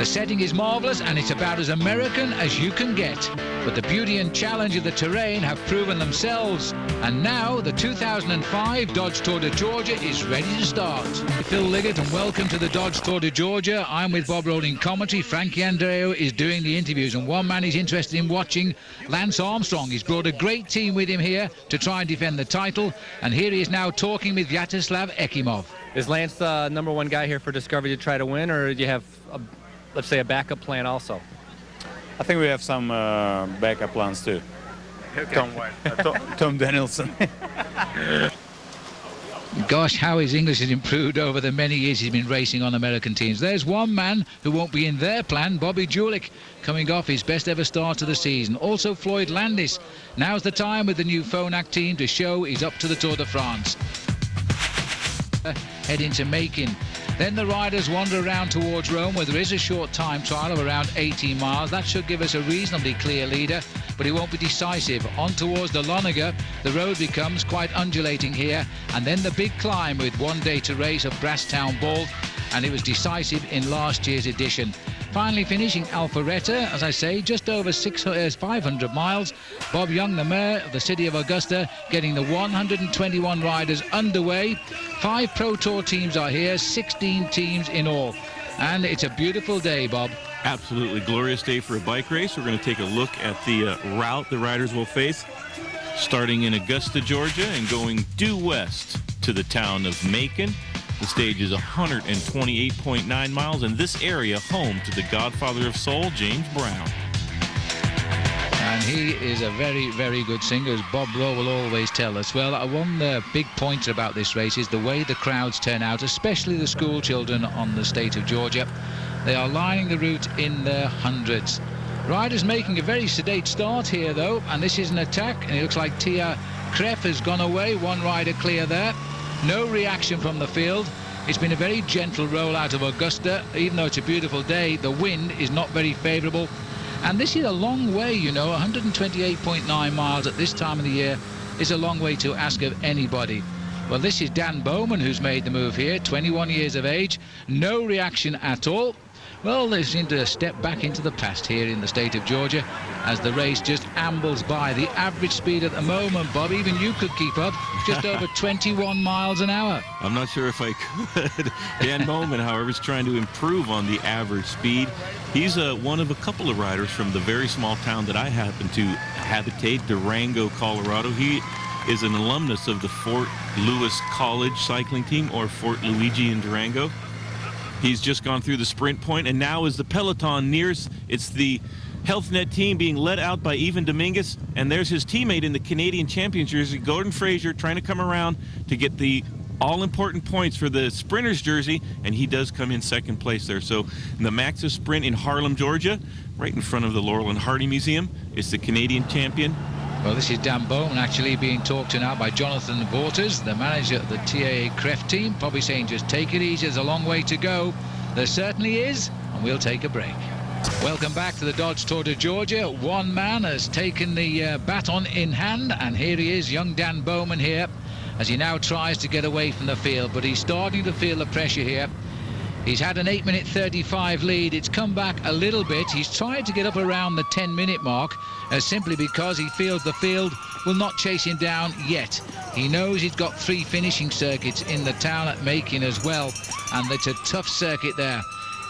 The setting is marvellous and it's about as American as you can get. But the beauty and challenge of the terrain have proven themselves. And now the 2005 Dodge Tour de Georgia is ready to start. Phil Liggett, and welcome to the Dodge Tour de Georgia. I'm with Bob Rolling commentary. Frankie Andreu is doing the interviews, and one man he's interested in watching, Lance Armstrong. He's brought a great team with him here to try and defend the title, and here he is now talking with Vyacheslav Ekimov. Is Lance the #1 guy here for Discovery to try to win, or do you have, let's say, a backup plan also? I think we have some backup plans too. Okay. Tom Danielson. Gosh, how his English has improved over the many years he's been racing on American teams. There's one man who won't be in their plan, Bobby Julich, coming off his best ever start of the season. Also Floyd Landis. Now's the time with the new Phonak team to show he's up to the Tour de France. Head into Macon. Then the riders wander around towards Rome, where there is a short time trial of around 18 miles. That should give us a reasonably clear leader, but he won't be decisive. On towards the Loniger, the road becomes quite undulating here, and then the big climb with 1 day to race of Brasstown Bald, and it was decisive in last year's edition. Finally finishing Alpharetta, as I say, just over 500 miles. Bob Young, the mayor of the city of Augusta, getting the 121 riders underway. 5 Pro Tour teams are here, 16 teams in all. And it's a beautiful day, Bob. Absolutely glorious day for a bike race. We're going to take a look at the route the riders will face, starting in Augusta, Georgia, and going due west to the town of Macon. The stage is 128.9 miles, and this area home to the godfather of soul, James Brown. And he is a very, very good singer, as Bob Rowe will always tell us. Well, one of the big points about this race is the way the crowds turn out, especially the school children on the state of Georgia. They are lining the route in their hundreds. Riders making a very sedate start here, though, and this is an attack, and it looks like Tia Kreff has gone away. One rider clear there. No reaction from the field. It's been a very gentle roll out of Augusta. Even though it's a beautiful day, the wind is not very favourable. And this is a long way, you know. 128.9 miles at this time of the year is a long way to ask of anybody. Well, this is Dan Bowman who's made the move here, 21 years of age. No reaction at all. Well, they seem to step back into the past here in the state of Georgia as the race just ambles by. The average speed at the moment, Bob, even you could keep up, just over 21 miles an hour. I'm not sure if I could. Dan Bowman, however, is trying to improve on the average speed. He's one of a couple of riders from the very small town that I happen to habitate, Durango, Colorado. He is an alumnus of the Fort Lewis College cycling team, or Fort Luigi in Durango. He's just gone through the sprint point, and now as the peloton nears, it's the Health Net team being led out by Evan Dominguez, and there's his teammate in the Canadian champion jersey, Gordon Fraser, trying to come around to get the all-important points for the sprinter's jersey, and he does come in second place there. So in the Maxis Sprint in Harlem, Georgia, right in front of the Laurel and Hardy Museum, it's the Canadian champion. Well, this is Dan Bowman actually being talked to now by Jonathan Waters, the manager of the TAA Kreff team, probably saying just take it easy, there's a long way to go. There certainly is, and we'll take a break. Welcome back to the Dodge Tour de Georgia. One man has taken the baton in hand, and here he is, young Dan Bowman here, as he now tries to get away from the field, but he's starting to feel the pressure here. He's had an 8-minute 35 lead. It's come back a little bit. He's tried to get up around the 10-minute mark simply because he feels the field will not chase him down yet. He knows he's got 3 finishing circuits in the town at Macon as well, and it's a tough circuit there.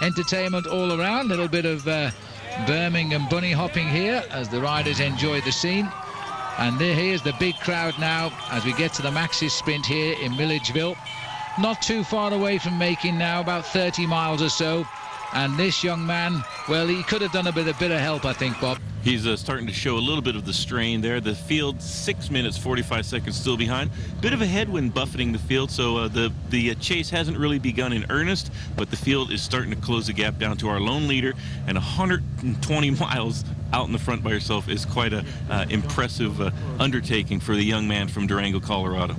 Entertainment all around, a little bit of Birmingham bunny hopping here as the riders enjoy the scene. And here's the big crowd now as we get to the Maxis Sprint here in Milledgeville. Not too far away from Macon now, about 30 miles or so. And this young man, well, he could have done a bit of help, I think, Bob. He's starting to show a little bit of the strain there. The field 6 minutes 45 seconds still behind. Bit of a headwind buffeting the field, so the chase hasn't really begun in earnest, but the field is starting to close the gap down to our lone leader, and 120 miles out in the front by yourself is quite a impressive undertaking for the young man from Durango, Colorado.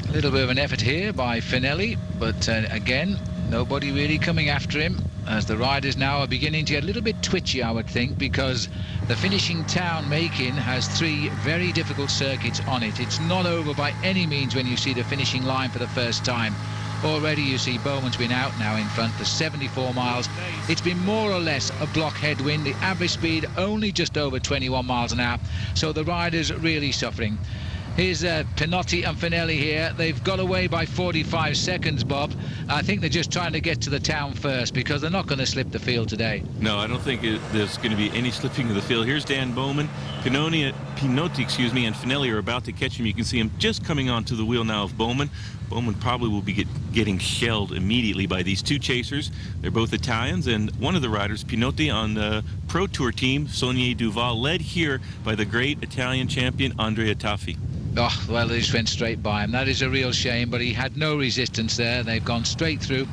A little bit of an effort here by Finelli, but again, nobody really coming after him, as the riders now are beginning to get a little bit twitchy, I would think, because the finishing town, Macon, has 3 very difficult circuits on it. It's not over by any means when you see the finishing line for the first time. Already you see Bowman's been out now in front for 74 miles. It's been more or less a block headwind. The average speed only just over 21 miles an hour. So the rider's really suffering. Here's Pinotti and Finelli here. They've got away by 45 seconds, Bob. I think they're just trying to get to the town first because they're not going to slip the field today. No, I don't think there's going to be any slipping of the field. Here's Dan Bowman. Pinotti, and Finelli are about to catch him. You can see him just coming onto the wheel now of Bowman. Bowman probably will be getting shelled immediately by these two chasers. They're both Italians, and one of the riders, Pinotti, on the Pro Tour team, Saunier Duval, led here by the great Italian champion, Andrea Taffi. Oh, well, they just went straight by him. That is a real shame, but he had no resistance there. They've gone straight through.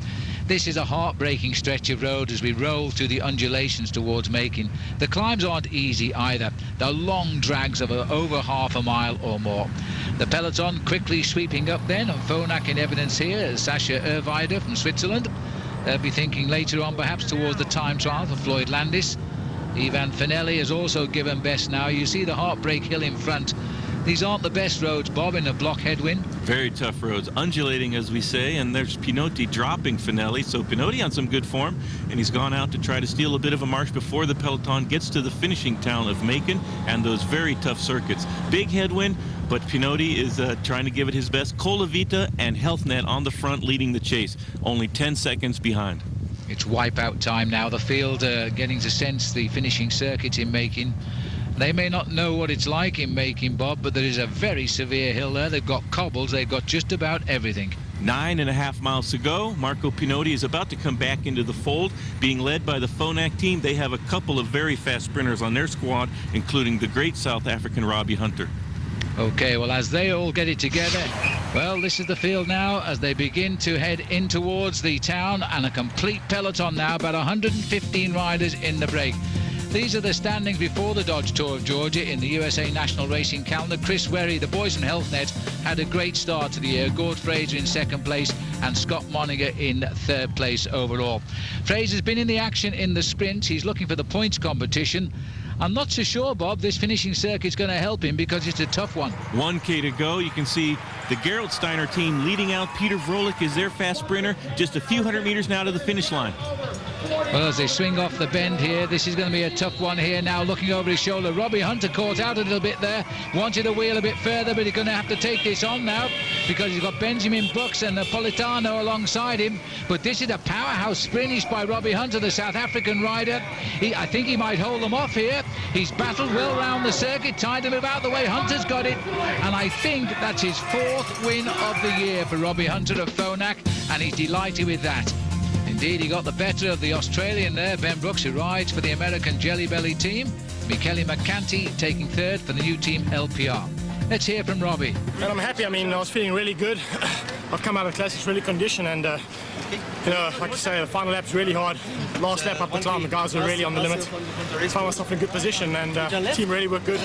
This is a heartbreaking stretch of road as we roll through the undulations towards Macon. The climbs aren't easy either. They're long drags of over half a mile or more. The peloton quickly sweeping up then, and Phonak in evidence here, Sasha Erwider from Switzerland. They'll be thinking later on perhaps towards the time trial for Floyd Landis. Ivan Finelli has also given best now. You see the Heartbreak Hill in front. These aren't the best roads, Bob, in a block headwind. Very tough roads, undulating as we say, and there's Pinotti dropping Finelli. So Pinotti on some good form, and he's gone out to try to steal a bit of a march before the peloton gets to the finishing town of Macon and those very tough circuits. Big headwind, but Pinotti is trying to give it his best. Colavita and HealthNet on the front leading the chase, only 10 seconds behind. It's wipeout time now. The field getting to sense the finishing circuit in Macon. They may not know what it's like in Macon, Bob, but there is a very severe hill there. They've got cobbles. They've got just about everything. 9.5 miles to go. Marco Pinotti is about to come back into the fold, being led by the Phonak team. They have a couple of very fast sprinters on their squad, including the great South African Robbie Hunter. Okay, well, as they all get it together, well, this is the field now as they begin to head in towards the town, and a complete peloton now, about 115 riders in the break. These are the standings before the Dodge Tour of Georgia in the USA National Racing Calendar. Chris Werry, the boys from HealthNet, had a great start to the year. Gord Fraser in second place and Scott Moniger in third place overall. Fraser's been in the action in the sprint. He's looking for the points competition. I'm not so sure, Bob, this finishing circuit's going to help him because it's a tough one. 1K to go. You can see the Gerolsteiner team leading out. Peter Vrolik is their fast sprinter, just a few hundred meters now to the finish line. Well, as they swing off the bend here, this is going to be a tough one here now, looking over his shoulder. Robbie Hunter caught out a little bit there, wanted to wheel a bit further, but he's going to have to take this on now because he's got Benjamin Bucks and Napolitano alongside him. But this is a powerhouse sprint by Robbie Hunter, the South African rider. I think he might hold them off here. He's battled well round the circuit, tried to move out the way. Hunter's got it, and I think that's his 4th win of the year for Robbie Hunter of Phonak, and he's delighted with that. Indeed, he got the better of the Australian there, Ben Brooks, who rides for the American Jelly Belly team. Michele McCanty taking 3rd for the new team LPR. Let's hear from Robbie. And I'm happy. I mean, I was feeling really good. I've come out of classics really conditioned, and you know, like you say, the final lap's really hard. Last lap up the climb, the guys were really on the limit. I found myself in a good position, and the team really worked good.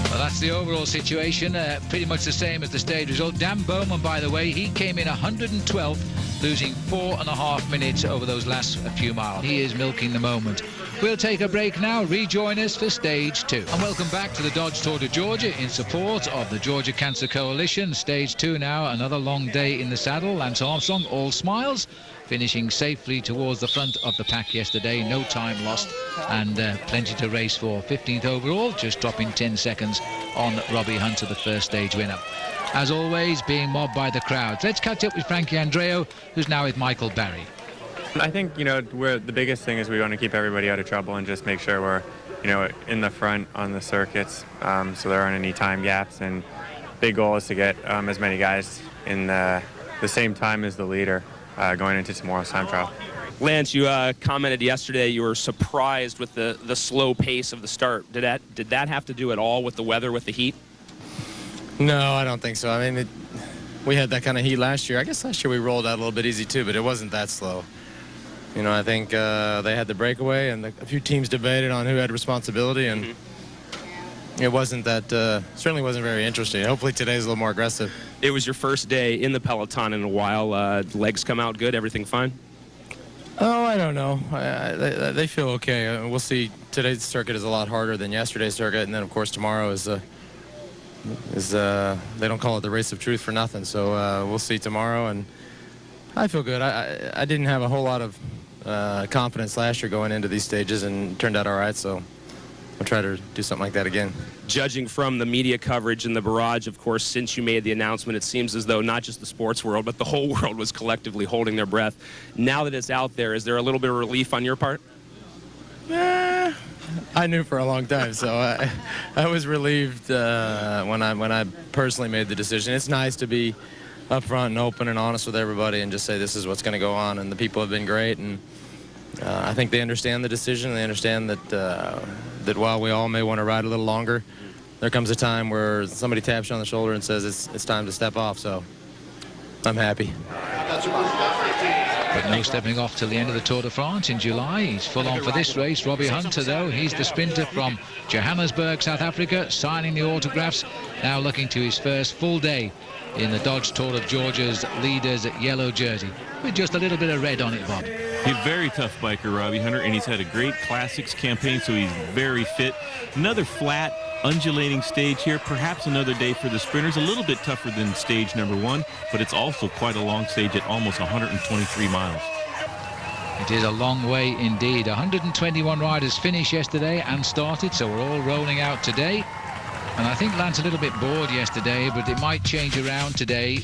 Well, that's the overall situation, pretty much the same as the stage result. Dan Bowman, by the way, he came in 112th, losing 4.5 minutes over those last few miles. He is milking the moment. We'll take a break now. Rejoin us for Stage 2. And welcome back to the Dodge Tour de Georgia in support of the Georgia Cancer Coalition. Stage 2 now, another long day in the saddle. Lance Armstrong, all smiles, finishing safely towards the front of the pack yesterday. No time lost and plenty to race for. 15th overall, just dropping 10 seconds on Robbie Hunter, the first stage winner. As always, being mobbed by the crowds. Let's catch up with Frankie Andreo, who's now with Michael Barry. I think, you know, the biggest thing is we want to keep everybody out of trouble and just make sure we're, you know, in the front on the circuits, so there aren't any time gaps. And big goal is to get as many guys in the same time as the leader going into tomorrow's time trial. Lance, you commented yesterday you were surprised with the slow pace of the start. Did that have to do at all with the weather, with the heat? No, I don't think so. I mean, we had that kind of heat last year. I guess last year we rolled out a little bit easy too, but it wasn't that slow. You know, I think they had the breakaway, and a few teams debated on who had responsibility, and it wasn't that, certainly wasn't very interesting. Hopefully today's a little more aggressive. It was your first day in the peloton in a while. Legs come out good, everything fine? Oh, I don't know. They feel okay. We'll see. Today's circuit is a lot harder than yesterday's circuit, and then, of course, tomorrow is they don't call it the race of truth for nothing. So we'll see tomorrow, and I feel good. I didn't have a whole lot of confidence last year going into these stages, and it turned out all right. So I'll try to do something like that again. Judging from the media coverage and the barrage, of course, since you made the announcement, it seems as though not just the sports world, but the whole world was collectively holding their breath. Now that it's out there, is there a little bit of relief on your part? I knew for a long time, so I was relieved when I personally made the decision. It's nice to be upfront and open and honest with everybody and just say this is what's going to go on, and the people have been great, and I think they understand the decision. They understand that while we all may want to ride a little longer, there comes a time where somebody taps you on the shoulder and says it's time to step off. So I'm happy. But no stepping off till the end of the Tour de France in July. He's full on for this race. Robbie Hunter, though, he's the sprinter from Johannesburg, South Africa, signing the autographs. Now looking to his first full day in the Dodge Tour of Georgia's leaders yellow jersey, with just a little bit of red on it, Bob. He's a very tough biker, Robbie Hunter, and he's had a great classics campaign, so he's very fit. Another flat, undulating stage here. Perhaps another day for the sprinters. A little bit tougher than stage number 1, but it's also quite a long stage at almost 123 miles. It is a long way indeed. 121 riders finished yesterday and started, so we're all rolling out today. And I think Lance a little bit bored yesterday, but it might change around today.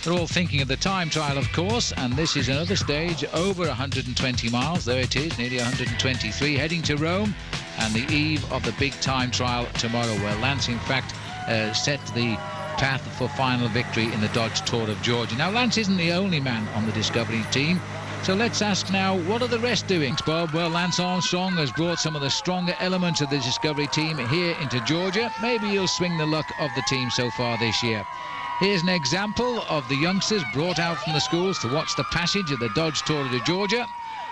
They're all thinking of the time trial, of course, and this is another stage over 120 miles. There it is, nearly 123, heading to Rome, and the eve of the big time trial tomorrow, where Lance, in fact, set the path for final victory in the Dodge Tour of Georgia. Now, Lance isn't the only man on the Discovery team, so let's ask now, what are the rest doing, Bob? Well, Lance Armstrong has brought some of the stronger elements of the Discovery team here into Georgia. Maybe he'll swing the luck of the team so far this year. Here's an example of the youngsters brought out from the schools to watch the passage of the Dodge Tour de Georgia,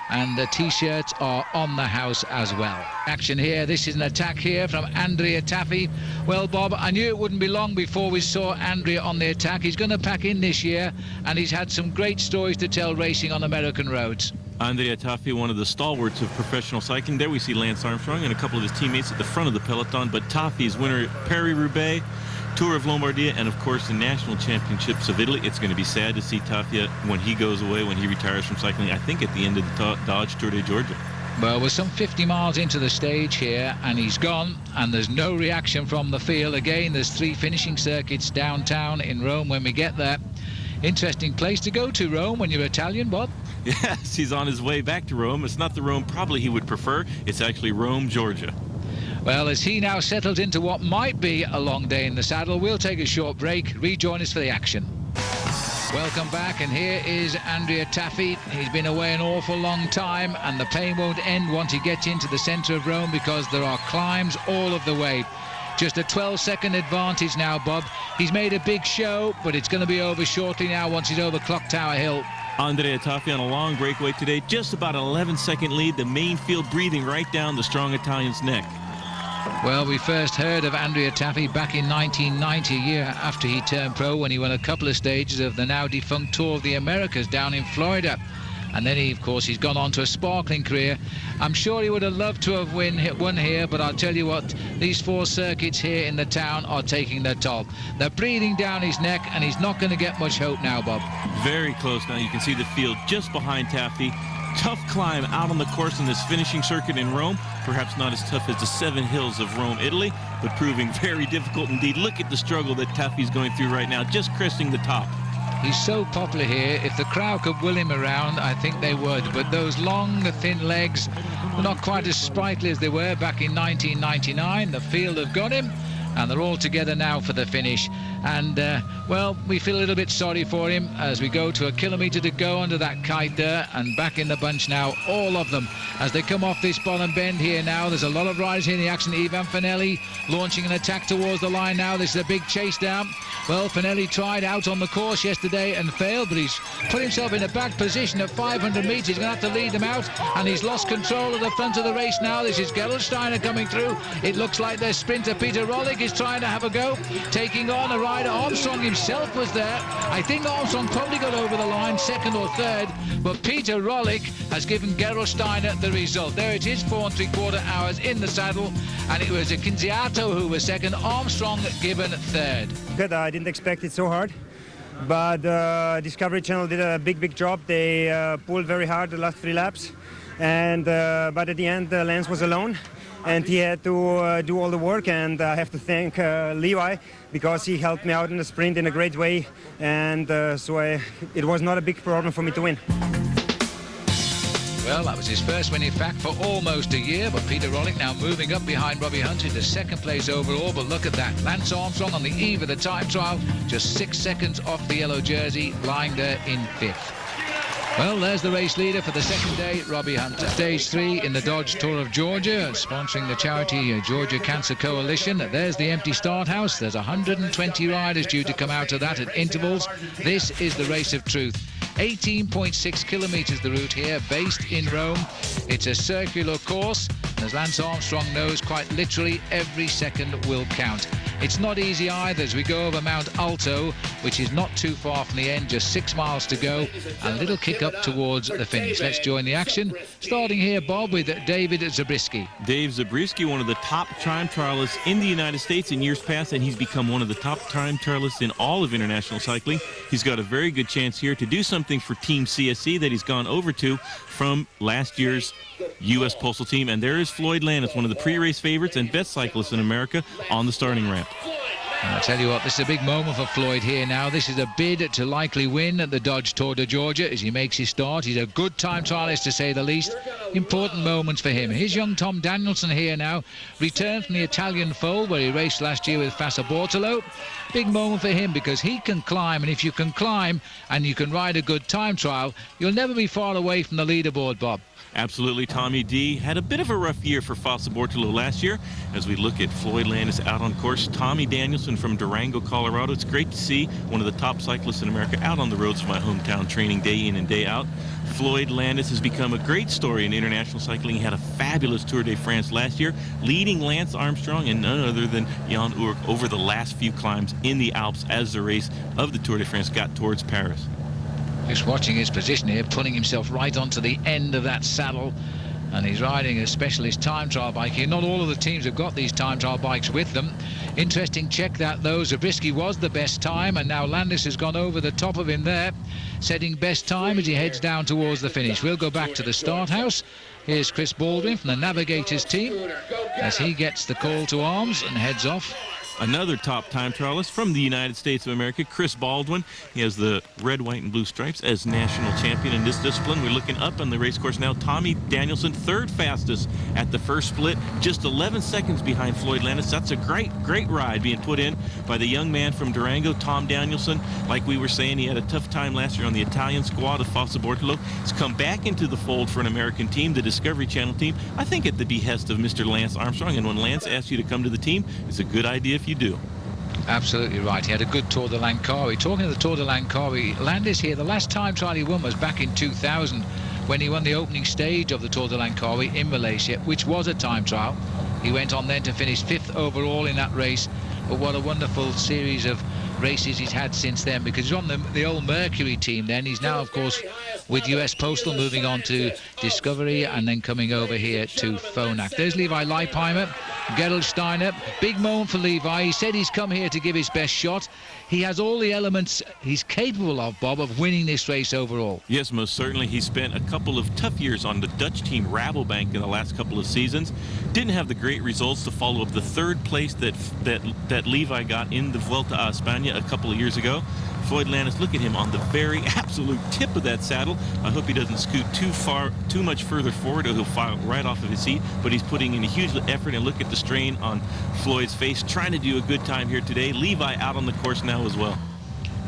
and the T-shirts are on the house as well. Action here. This is an attack here from Andrea Taffy. Well, Bob, I knew it wouldn't be long before we saw Andrea on the attack. He's going to pack in this year, and he's had some great stories to tell racing on American roads. Andrea Taffy, one of the stalwarts of professional cycling. There we see Lance Armstrong and a couple of his teammates at the front of the peloton, but Taffy's winner at Paris-Roubaix, Tour of Lombardia, and of course the national championships of Italy. It's going to be sad to see Taffy when he goes away, when he retires from cycling, I think at the end of the Dodge Tour de Georgia. Well, we're some 50 miles into the stage here, and he's gone, and there's no reaction from the field. Again, there's 3 finishing circuits downtown in Rome when we get there. Interesting place to go to, Rome, when you're Italian, Bob. Yes, he's on his way back to Rome. It's not the Rome probably he would prefer. It's actually Rome, Georgia. Well, as he now settles into what might be a long day in the saddle, we'll take a short break. Rejoin us for the action. Welcome back, and here is Andrea Taffy. He's been away an awful long time, and the pain won't end once he gets into the centre of Rome, because there are climbs all of the way. Just a 12-second advantage now, Bob. He's made a big show, but it's going to be over shortly now once he's over Clock Tower Hill. Andrea Taffy on a long breakaway today, just about an 11-second lead. The main field breathing right down the strong Italian's neck. Well, we first heard of Andrea Taffy back in 1990, a year after he turned pro, when he won a couple of stages of the now defunct Tour of the Americas down in Florida. And then, of course, he's gone on to a sparkling career. I'm sure he would have loved to have won here, but I'll tell you what, these 4 circuits here in the town are taking their toll. They're breathing down his neck, and he's not going to get much hope now, Bob. Very close now. You can see the field just behind Taffy. Tough climb out on the course in this finishing circuit in Rome. Perhaps not as tough as the 7 hills of Rome, Italy, but proving very difficult indeed. Look at the struggle that Taffy's going through right now, just cresting the top. He's so popular here. If the crowd could will him around, I think they would. But those long, thin legs are not quite as sprightly as they were back in 1999. The field have got him, and they're all together now for the finish. And, well, we feel a little bit sorry for him as we go to a kilometre to go under that kite there, and back in the bunch now, all of them, as they come off this bottom bend here now. There's a lot of riders here in the action. Ivan Fanelli launching an attack towards the line now. This is a big chase down. Well, Fanelli tried out on the course yesterday and failed, but he's put himself in a back position at 500 metres. He's going to have to lead them out, and he's lost control of the front of the race now. This is Gerolsteiner coming through. It looks like their sprinter Peter Rollig is trying to have a go, taking on a rider. Armstrong himself was there. I think Armstrong probably got over the line, second or third, but Peter Rolik has given Gerolsteiner the result. There it is, 4 3/4 hours in the saddle, and it was Kinziato who was second, Armstrong given third. Good, I didn't expect it so hard, but Discovery Channel did a big job. They pulled very hard the last 3 laps, and but at the end Lance was alone, and he had to do all the work, and I have to thank Levi, because he helped me out in the sprint in a great way, and it was not a big problem for me to win. Well, that was his first win, in fact, for almost a year, but Peter Rolik now moving up behind Robbie Hunter to second place overall. But look at that, Lance Armstrong on the eve of the time trial, just 6 seconds off the yellow jersey, lying there in 5th. Well, there's the race leader for the second day, Robbie Hunter. Stage 3 in the Dodge Tour of Georgia, sponsoring the charity Georgia Cancer Coalition. There's the empty start house. There's 120 riders due to come out of that at intervals. This is the race of truth. 18.6 kilometers the route here, based in Rome. It's a circular course. As Lance Armstrong knows, quite literally every second will count. It's not easy either as we go over Mount Alto, which is not too far from the end, just 6 miles to go, and a little kick up towards the finish. Let's join the action, starting here, Bob, with David Zabriskie. Dave Zabriskie, one of the top time trialists in the United States in years past, and he's become one of the top time trialists in all of international cycling. He's got a very good chance here to do something for Team CSC that he's gone over to from last year's U.S. Postal Team. And there is Floyd Landis, one of the pre-race favorites and best cyclists in America, on the starting ramp. And I'll tell you what, this is a big moment for Floyd here now. This is a bid to likely win at the Dodge Tour de Georgia as he makes his start. He's a good time trialist, to say the least. Important moments for him. Here's young Tom Danielson here now, returned from the Italian fold where he raced last year with Fassa Bortolo. Big moment for him because he can climb, and if you can climb and you can ride a good time trial, you'll never be far away from the leaderboard, Bob. Absolutely. Tommy D had a bit of a rough year for Fassa Bortolo last year. As we look at Floyd Landis out on course, Tommy Danielson from Durango, Colorado. It's great to see one of the top cyclists in America out on the roads of my hometown, training day in and day out. Floyd Landis has become a great story in international cycling. He had a fabulous Tour de France last year, leading Lance Armstrong and none other than Jan Ullrich over the last few climbs in the Alps as the race of the Tour de France got towards Paris. Just watching his position here, pulling himself right onto the end of that saddle, and he's riding a specialist time trial bike here. Not all of the teams have got these time trial bikes with them. Interesting check that though. Zabriskie was the best time, and now Landis has gone over the top of him there, setting best time as he heads down towards the finish. We'll go back to the start house. Here's Chris Baldwin from the Navigators team as he gets the call to arms and heads off. Another top time trialist from the United States of America, Chris Baldwin. He has the red, white, and blue stripes as national champion in this discipline. We're looking up on the race course now. Tommy Danielson, third fastest at the first split, just 11 seconds behind Floyd Landis. That's a great ride being put in by the young man from Durango, Tom Danielson. Like we were saying, he had a tough time last year on the Italian squad of Fassa Bortolo. He's come back into the fold for an American team, the Discovery Channel team, I think at the behest of Mr. Lance Armstrong. And when Lance asks you to come to the team, it's a good idea if you do. Absolutely right. He had a good Tour de Langkawi. Talking of the Tour de Langkawi, Landis here, the last time trial he won was back in 2000 when he won the opening stage of the Tour de Langkawi in Malaysia, which was a time trial. He went on then to finish 5th overall in that race. But what a wonderful series of races he's had since then, because he's on the old Mercury team then. He's now, of course, with US Postal, moving on to Discovery and then coming over here to Phonak. There's Levi Leipheimer, Gerolsteiner. Big moment for Levi. He said he's come here to give his best shot. He has all the elements he's capable of, Bob, of winning this race overall. Yes, most certainly. He spent a couple of tough years on the Dutch team Rabobank in the last couple of seasons. Didn't have the great results to follow up the third place that Levi got in the Vuelta a España a couple of years ago. Floyd Landis, look at him on the very absolute tip of that saddle. I hope he doesn't scoot too much further forward or he'll fall right off of his seat, but he's putting in a huge effort, and look at the strain on Floyd's face, trying to do a good time here today. Levi out on the course now as well.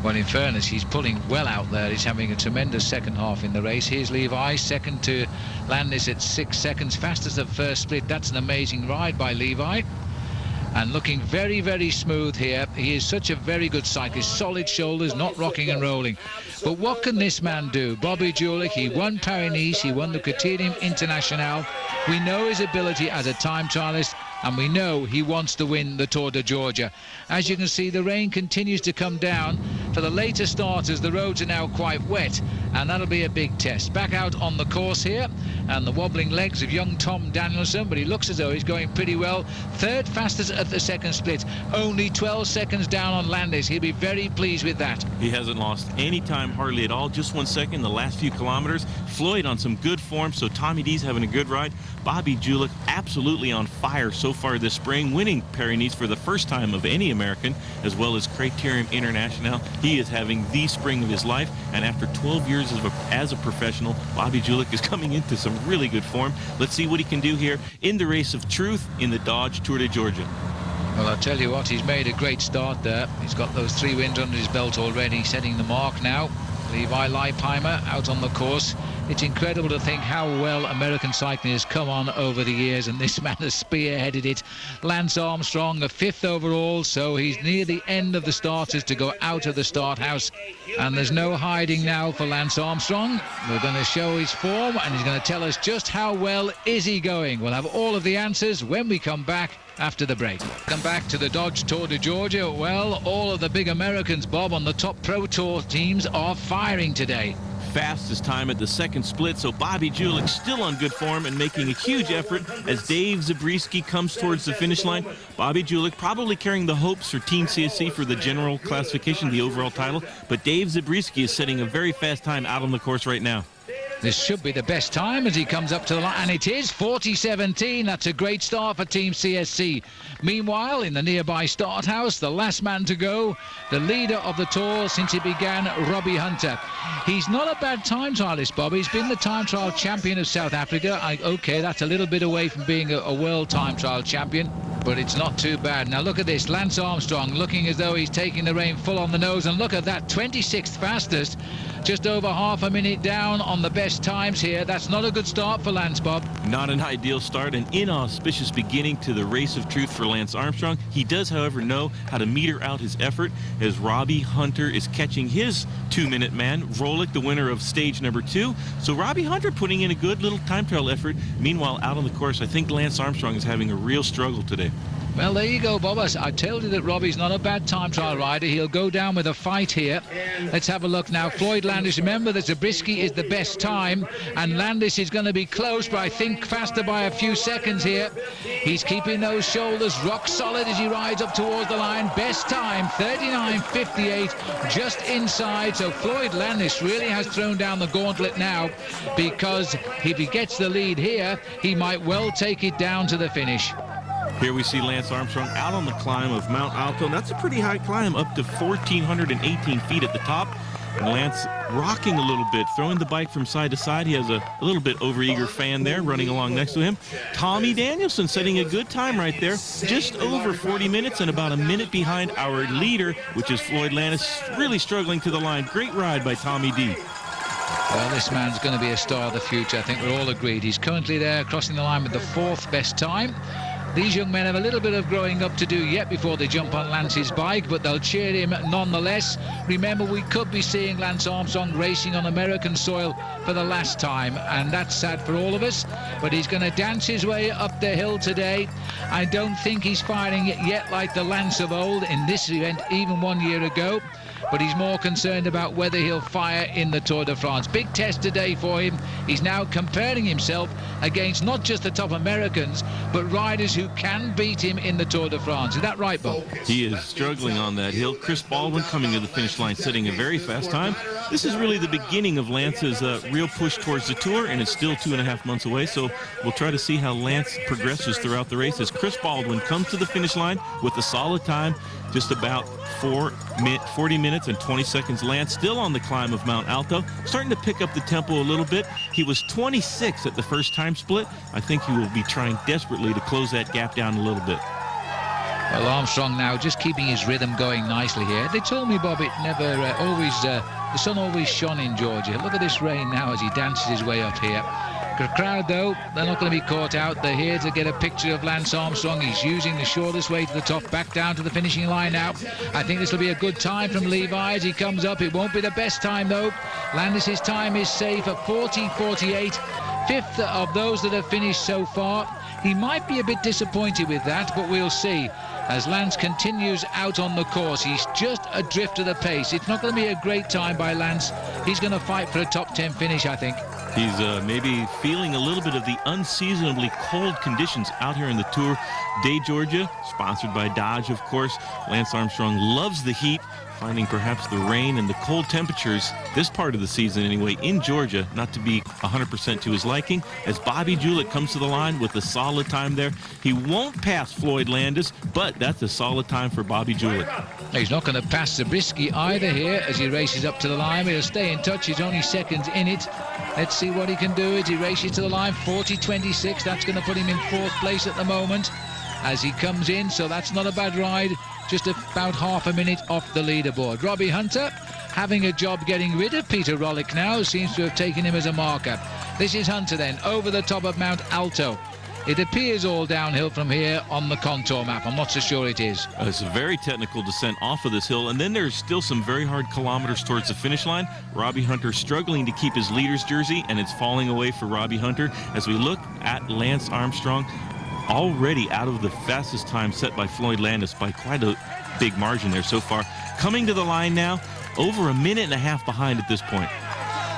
Well, in fairness, he's pulling well out there. He's having a tremendous second half in the race. Here's Levi, second to Landis at 6 seconds, fastest at first split. That's an amazing ride by Levi. And looking very, very smooth here. He is such a very good cyclist. Solid shoulders, not rocking and rolling. But what can this man do? Bobby Julich, he won Paris-Nice, he won the Criterium International. We know his ability as a time trialist. and we know he wants to win the Tour de Georgia. As you can see, the rain continues to come down. For the later starters, the roads are now quite wet, and that'll be a big test. Back out on the course here, and the wobbling legs of young Tom Danielson, but he looks as though he's going pretty well. Third fastest at the second split, only 12 seconds down on Landis. He'll be very pleased with that. He hasn't lost any time hardly at all, just 1 second the last few kilometers. Floyd on some good form, so Tommy D's having a good ride. Bobby Julich absolutely on fire so far this spring, winning Paris-Nice for the first time of any American, as well as Criterium International. He is having the spring of his life, and after 12 years as a professional, Bobby Julich is coming into some really good form. Let's see what he can do here in the race of truth in the Dodge Tour de Georgia. Well, I'll tell you what, he's made a great start there. He's got those 3 wins under his belt already, setting the mark now. Levi Leipheimer out on the course. It's incredible to think how well American cycling has come on over the years, and this man has spearheaded it. Lance Armstrong, the 5th overall, so he's near the end of the starters to go out of the start house, and there's no hiding now for Lance Armstrong. We're going to show his form, and he's going to tell us just how well is he going. We'll have all of the answers when we come back after the break. Come back to the Dodge Tour de Georgia. Well, all of the big Americans, Bob, on the top Pro Tour teams are firing today. Fastest time at the second split, so Bobby Julich still on good form and making a huge effort as Dave Zabriskie comes towards the finish line. Bobby Julich probably carrying the hopes for Team CSC for the general classification, the overall title, but Dave Zabriskie is setting a very fast time out on the course right now. This should be the best time as he comes up to the line, and it is 40:17. That's a great start for Team CSC. Meanwhile, in the nearby start house, the last man to go, the leader of the Tour since it began, Robbie Hunter. He's not a bad time trialist, Bob. He's been the time trial champion of South Africa. Okay, that's a little bit away from being a world time trial champion, but it's not too bad. Now look at this, Lance Armstrong looking as though he's taking the rein full on the nose, and look at that, 26th fastest, just over half a minute down on the best times here. That's not a good start for Lance, Bob. Not an ideal start, an inauspicious beginning to the race of truth for Lance Armstrong. He does, however, know how to meter out his effort as Robbie Hunter is catching his 2-minute man, Rolik, the winner of stage number 2. So Robbie Hunter putting in a good little time trial effort. Meanwhile, out on the course, I think Lance Armstrong is having a real struggle today. Well, there you go, Bob. I told you that Robbie's not a bad time trial rider. He'll go down with a fight here. Let's have a look now. Floyd Landis, remember that Zabriskie is the best time, and Landis is going to be close, but I think faster by a few seconds here. He's keeping those shoulders rock solid as he rides up towards the line. Best time, 39:58, just inside. So Floyd Landis really has thrown down the gauntlet now, because if he gets the lead here, he might well take it down to the finish. Here we see Lance Armstrong out on the climb of Mount Alto. And that's a pretty high climb, up to 1,418 feet at the top. And Lance rocking a little bit, throwing the bike from side to side. He has a little bit overeager fan there running along next to him. Tommy Danielson setting a good time right there, just over 40 minutes and about a minute behind our leader, which is Floyd Landis, really struggling to the line. Great ride by Tommy D. Well, this man's going to be a star of the future. I think we're all agreed. He's currently there crossing the line with the 4th best time. These young men have a little bit of growing up to do yet before they jump on Lance's bike, but they'll cheer him nonetheless. Remember, we could be seeing Lance Armstrong racing on American soil for the last time, and that's sad for all of us, but he's going to dance his way up the hill today. I don't think he's firing it yet like the Lance of old in this event, even 1 year ago, but he's more concerned about whether he'll fire in the Tour de France. Big test today for him. He's now comparing himself against not just the top Americans, but riders who can beat him in the Tour de France. Is that right, Bob? He is struggling on that hill. Chris Baldwin coming to the finish line, setting a very fast time. This is really the beginning of Lance's real push towards the Tour, and it's still 2.5 months away, so we'll try to see how Lance progresses throughout the race as Chris Baldwin comes to the finish line with a solid time, just about 40 minutes and 20 seconds. Lance still on the climb of Mount Alto, starting to pick up the tempo a little bit. He was 26 at the first time split. I think he will be trying desperately to close that gap down a little bit. Well, Armstrong now just keeping his rhythm going nicely here. They told me, Bob, it never the sun always shone in Georgia. Look at this rain now as he dances his way up here. The crowd, though, they're not going to be caught out. They're here to get a picture of Lance Armstrong. He's using the shortest way to the top, back down to the finishing line now. I think this will be a good time from Levi as he comes up. It won't be the best time, though. Landis's time is safe at 40:48. 5th of those that have finished so far. He might be a bit disappointed with that, but we'll see. As Lance continues out on the course, he's just adrift of the pace. It's not going to be a great time by Lance. He's going to fight for a top 10 finish, I think. He's maybe feeling a little bit of the unseasonably cold conditions out here in the Tour de Georgia, sponsored by Dodge, of course. Lance Armstrong loves the heat, finding perhaps the rain and the cold temperatures this part of the season anyway in Georgia not to be 100% to his liking. As Bobby Julich comes to the line with a solid time there, he won't pass Floyd Landis, but that's a solid time for Bobby Julich. He's not going to pass Zabriskie either here as he races up to the line. He'll stay in touch. He's only seconds in it. Let's see what he can do as he races to the line. 40.26. That's going to put him in 4th place at the moment as he comes in, so that's not a bad ride. Just about half a minute off the leaderboard. Robbie Hunter having a job getting rid of Peter Rollick now, seems to have taken him as a marker. This is Hunter then, over the top of Mount Alto. It appears all downhill from here on the contour map. I'm not so sure it is. It's a very technical descent off of this hill, and then there's still some very hard kilometers towards the finish line. Robbie Hunter struggling to keep his leader's jersey, and it's falling away for Robbie Hunter. As we look at Lance Armstrong, already out of the fastest time set by Floyd Landis by quite a big margin there so far. Coming to the line now, over a minute and a half behind at this point.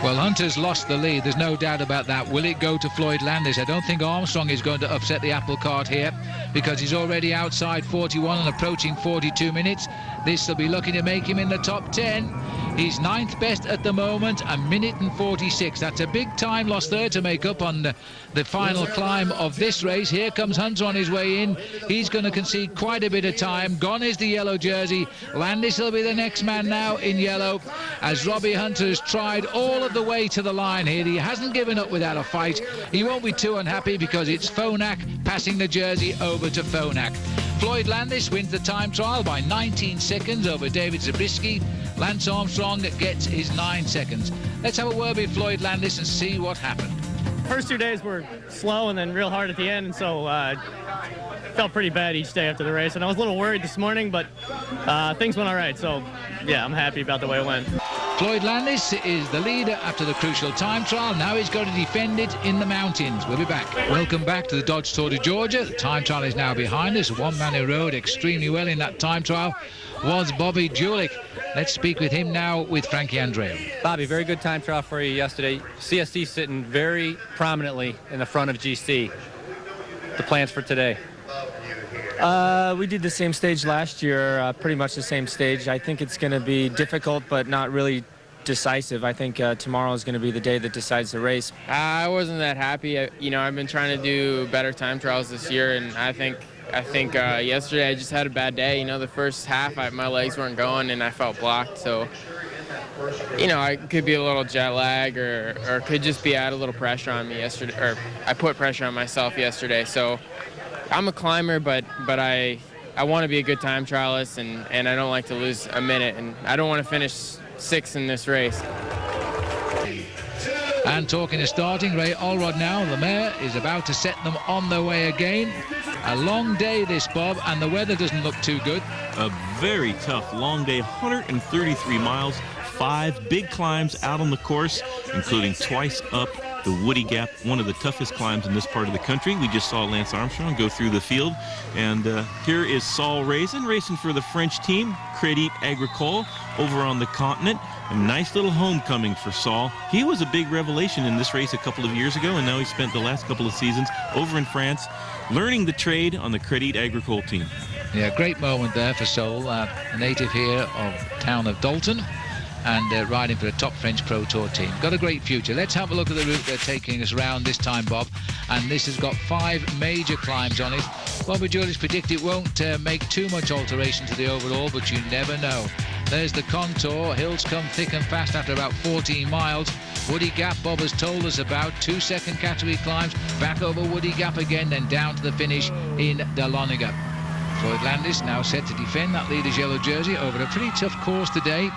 Well, Hunter's lost the lead, there's no doubt about that. Will it go to Floyd Landis? I don't think Armstrong is going to upset the apple cart here because he's already outside 41 and approaching 42 minutes. This will be looking to make him in the top 10. He's 9th best at the moment, a minute and 46. That's a big time loss there to make up on the final climb of this race. Here comes Hunter on his way in. He's going to concede quite a bit of time. Gone is the yellow jersey. Landis will be the next man now in yellow as Robbie Hunter has tried all of the way to the line here. He hasn't given up without a fight. He won't be too unhappy because it's Phonak passing the jersey over to Phonak. Floyd Landis wins the time trial by 19 seconds over David Zabriskie. Lance Armstrong gets his 9 seconds. Let's have a word with Floyd Landis and see what happened. First 2 days were slow and then real hard at the end, and so felt pretty bad each day after the race. And I was a little worried this morning, but things went all right. So, yeah, I'm happy about the way it went. Floyd Landis is the leader after the crucial time trial. Now he's got to defend it in the mountains. We'll be back. Welcome back to the Dodge Tour de Georgia. The time trial is now behind us. One man who rode extremely well in that time trial was Bobby Julich. Let's speak with him now with Frankie Andreu. Bobby, very good time trial for you yesterday. CSC sitting very prominently in the front of GC. The plans for today? We did the same stage last year, pretty much the same stage. I think it's going to be difficult, but not really decisive. I think tomorrow is going to be the day that decides the race. I wasn't that happy. I've been trying to do better time trials this year, and I think yesterday I just had a bad day. The first half my legs weren't going and I felt blocked. So, I could be a little jet lag or could just be at a little pressure on me yesterday. Or I put pressure on myself yesterday. So I'm a climber, but I want to be a good time trialist and I don't like to lose a minute. And I don't want to finish 6th in this race. And talking to starting, Ray Allrod now, the mare, is about to set them on their way again. A long day this, Bob, and the weather doesn't look too good. A very tough, long day, 133 miles, 5 big climbs out on the course, including twice up the Woody Gap, one of the toughest climbs in this part of the country. We just saw Lance Armstrong go through the field. And here is Saul Raisin racing for the French team, Crédit Agricole, over on the continent. A nice little homecoming for Saul. He was a big revelation in this race a couple of years ago, and now he spent the last couple of seasons over in France learning the trade on the Crédit Agricole team. Yeah, great moment there for Saul, a native here of town of Dalton, and riding for a top French Pro Tour team. Got a great future. Let's have a look at the route they're taking us around this time, Bob. And this has got 5 major climbs on it. Bobby Julich predict it won't make too much alteration to the overall, but you never know. There's the contour. Hills come thick and fast after about 14 miles. Woody Gap, Bob has told us about. 2 second category climbs, back over Woody Gap again, then down to the finish in Dahlonega. Floyd Landis now set to defend that leader's yellow jersey over a pretty tough course today.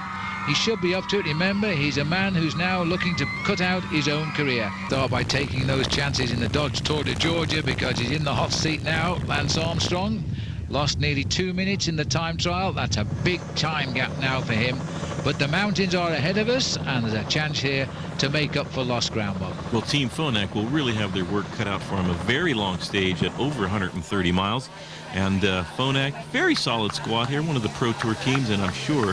He should be up to it. Remember, he's a man who's now looking to cut out his own career. Start by taking those chances in the Dodge Tour de Georgia because he's in the hot seat now. Lance Armstrong Lost nearly 2 minutes in the time trial. That's a big time gap now for him. But the mountains are ahead of us, and there's a chance here to make up for lost ground, Bob. Well, Team Phonak will really have their work cut out for him. A very long stage at over 130 miles. And Phonak, very solid squad here, one of the Pro Tour teams, and I'm sure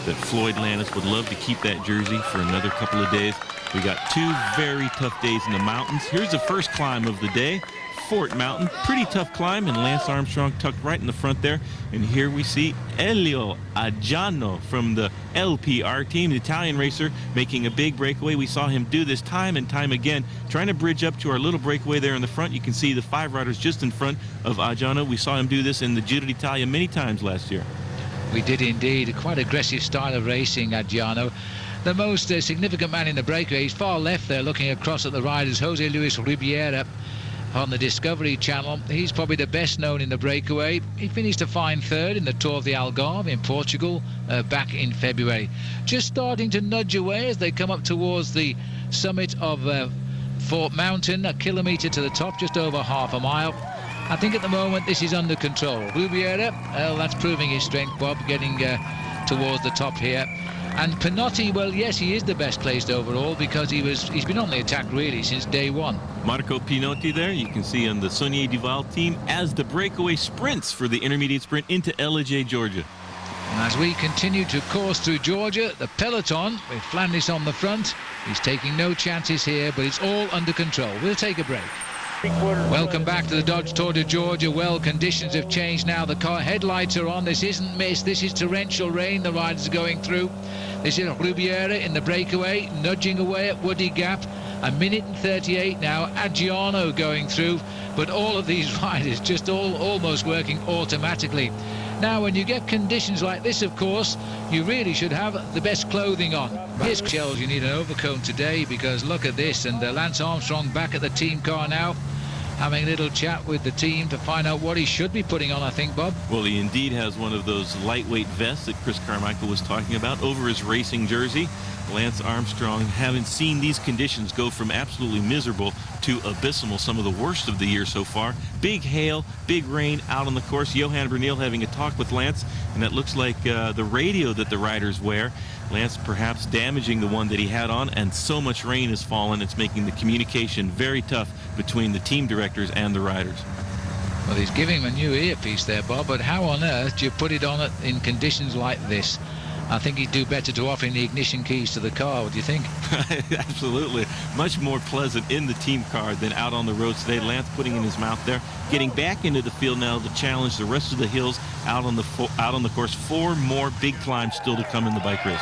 that Floyd Landis would love to keep that jersey for another couple of days. We got 2 very tough days in the mountains. Here's the first climb of the day. Fort Mountain, pretty tough climb, and Lance Armstrong tucked right in the front there. And here we see Elio Aggiano from the LPR team, the Italian racer, making a big breakaway. We saw him do this time and time again, trying to bridge up to our little breakaway there in the front. You can see the 5 riders just in front of Aggiano. We saw him do this in the Giro d'Italia many times last year. We did indeed. Quite aggressive style of racing, Aggiano. The most significant man in the breakaway, he's far left there looking across at the riders, Jose Luis Ribiera on the Discovery Channel. He's probably the best known in the breakaway. He finished a fine 3rd in the Tour of the Algarve in Portugal back in February. Just starting to nudge away as they come up towards the summit of Fort Mountain, a kilometre to the top, just over half a mile. I think at the moment this is under control. Ribiera, well, that's proving his strength, Bob, getting towards the top here. And Pinotti, well, yes, he is the best placed overall because he's been on the attack really since day one. Marco Pinotti there, you can see on the Saunier Duval team as the breakaway sprints for the intermediate sprint into Ellijay, Georgia. And as we continue to course through Georgia, the peloton with Flandis on the front, he's taking no chances here, but it's all under control. We'll take a break. Welcome back to the Dodge Tour de Georgia. Well, conditions have changed now. The car headlights are on. This isn't mist. This is torrential rain the riders are going through. This is Ribiera in the breakaway, nudging away at Woody Gap. 1:38 now. Aggiano going through. But all of these riders just almost working automatically. Now, when you get conditions like this, of course, you really should have the best clothing on. Here's Shells, you need an overcoat today because look at this. And Lance Armstrong back at the team car now, having a little chat with the team to find out what he should be putting on, I think, Bob. Well, he indeed has one of those lightweight vests that Chris Carmichael was talking about over his racing jersey. Lance Armstrong, having seen these conditions go from absolutely miserable to abysmal, some of the worst of the year so far. Big hail, big rain out on the course. Johan Bernil having a talk with Lance, and that looks like the radio that the riders wear. Lance perhaps damaging the one that he had on, and so much rain has fallen, it's making the communication very tough between the team directors and the riders. Well, he's giving him a new earpiece there, Bob, but how on earth do you put it on in conditions like this? I think he'd do better to offer him the ignition keys to the car. What do you think? Absolutely. Much more pleasant in the team car than out on the roads today. Lance putting in his mouth there. Getting back into the field now to challenge the rest of the hills out on the course. 4 more big climbs still to come in the bike race.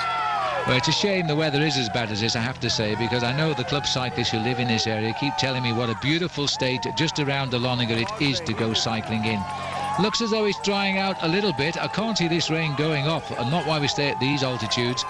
Well, it's a shame the weather is as bad as this, I have to say, because I know the club cyclists who live in this area keep telling me what a beautiful state just around Dahlonega it is to go cycling in. Looks as though it's drying out a little bit. I can't see this rain going off, and not why we stay at these altitudes.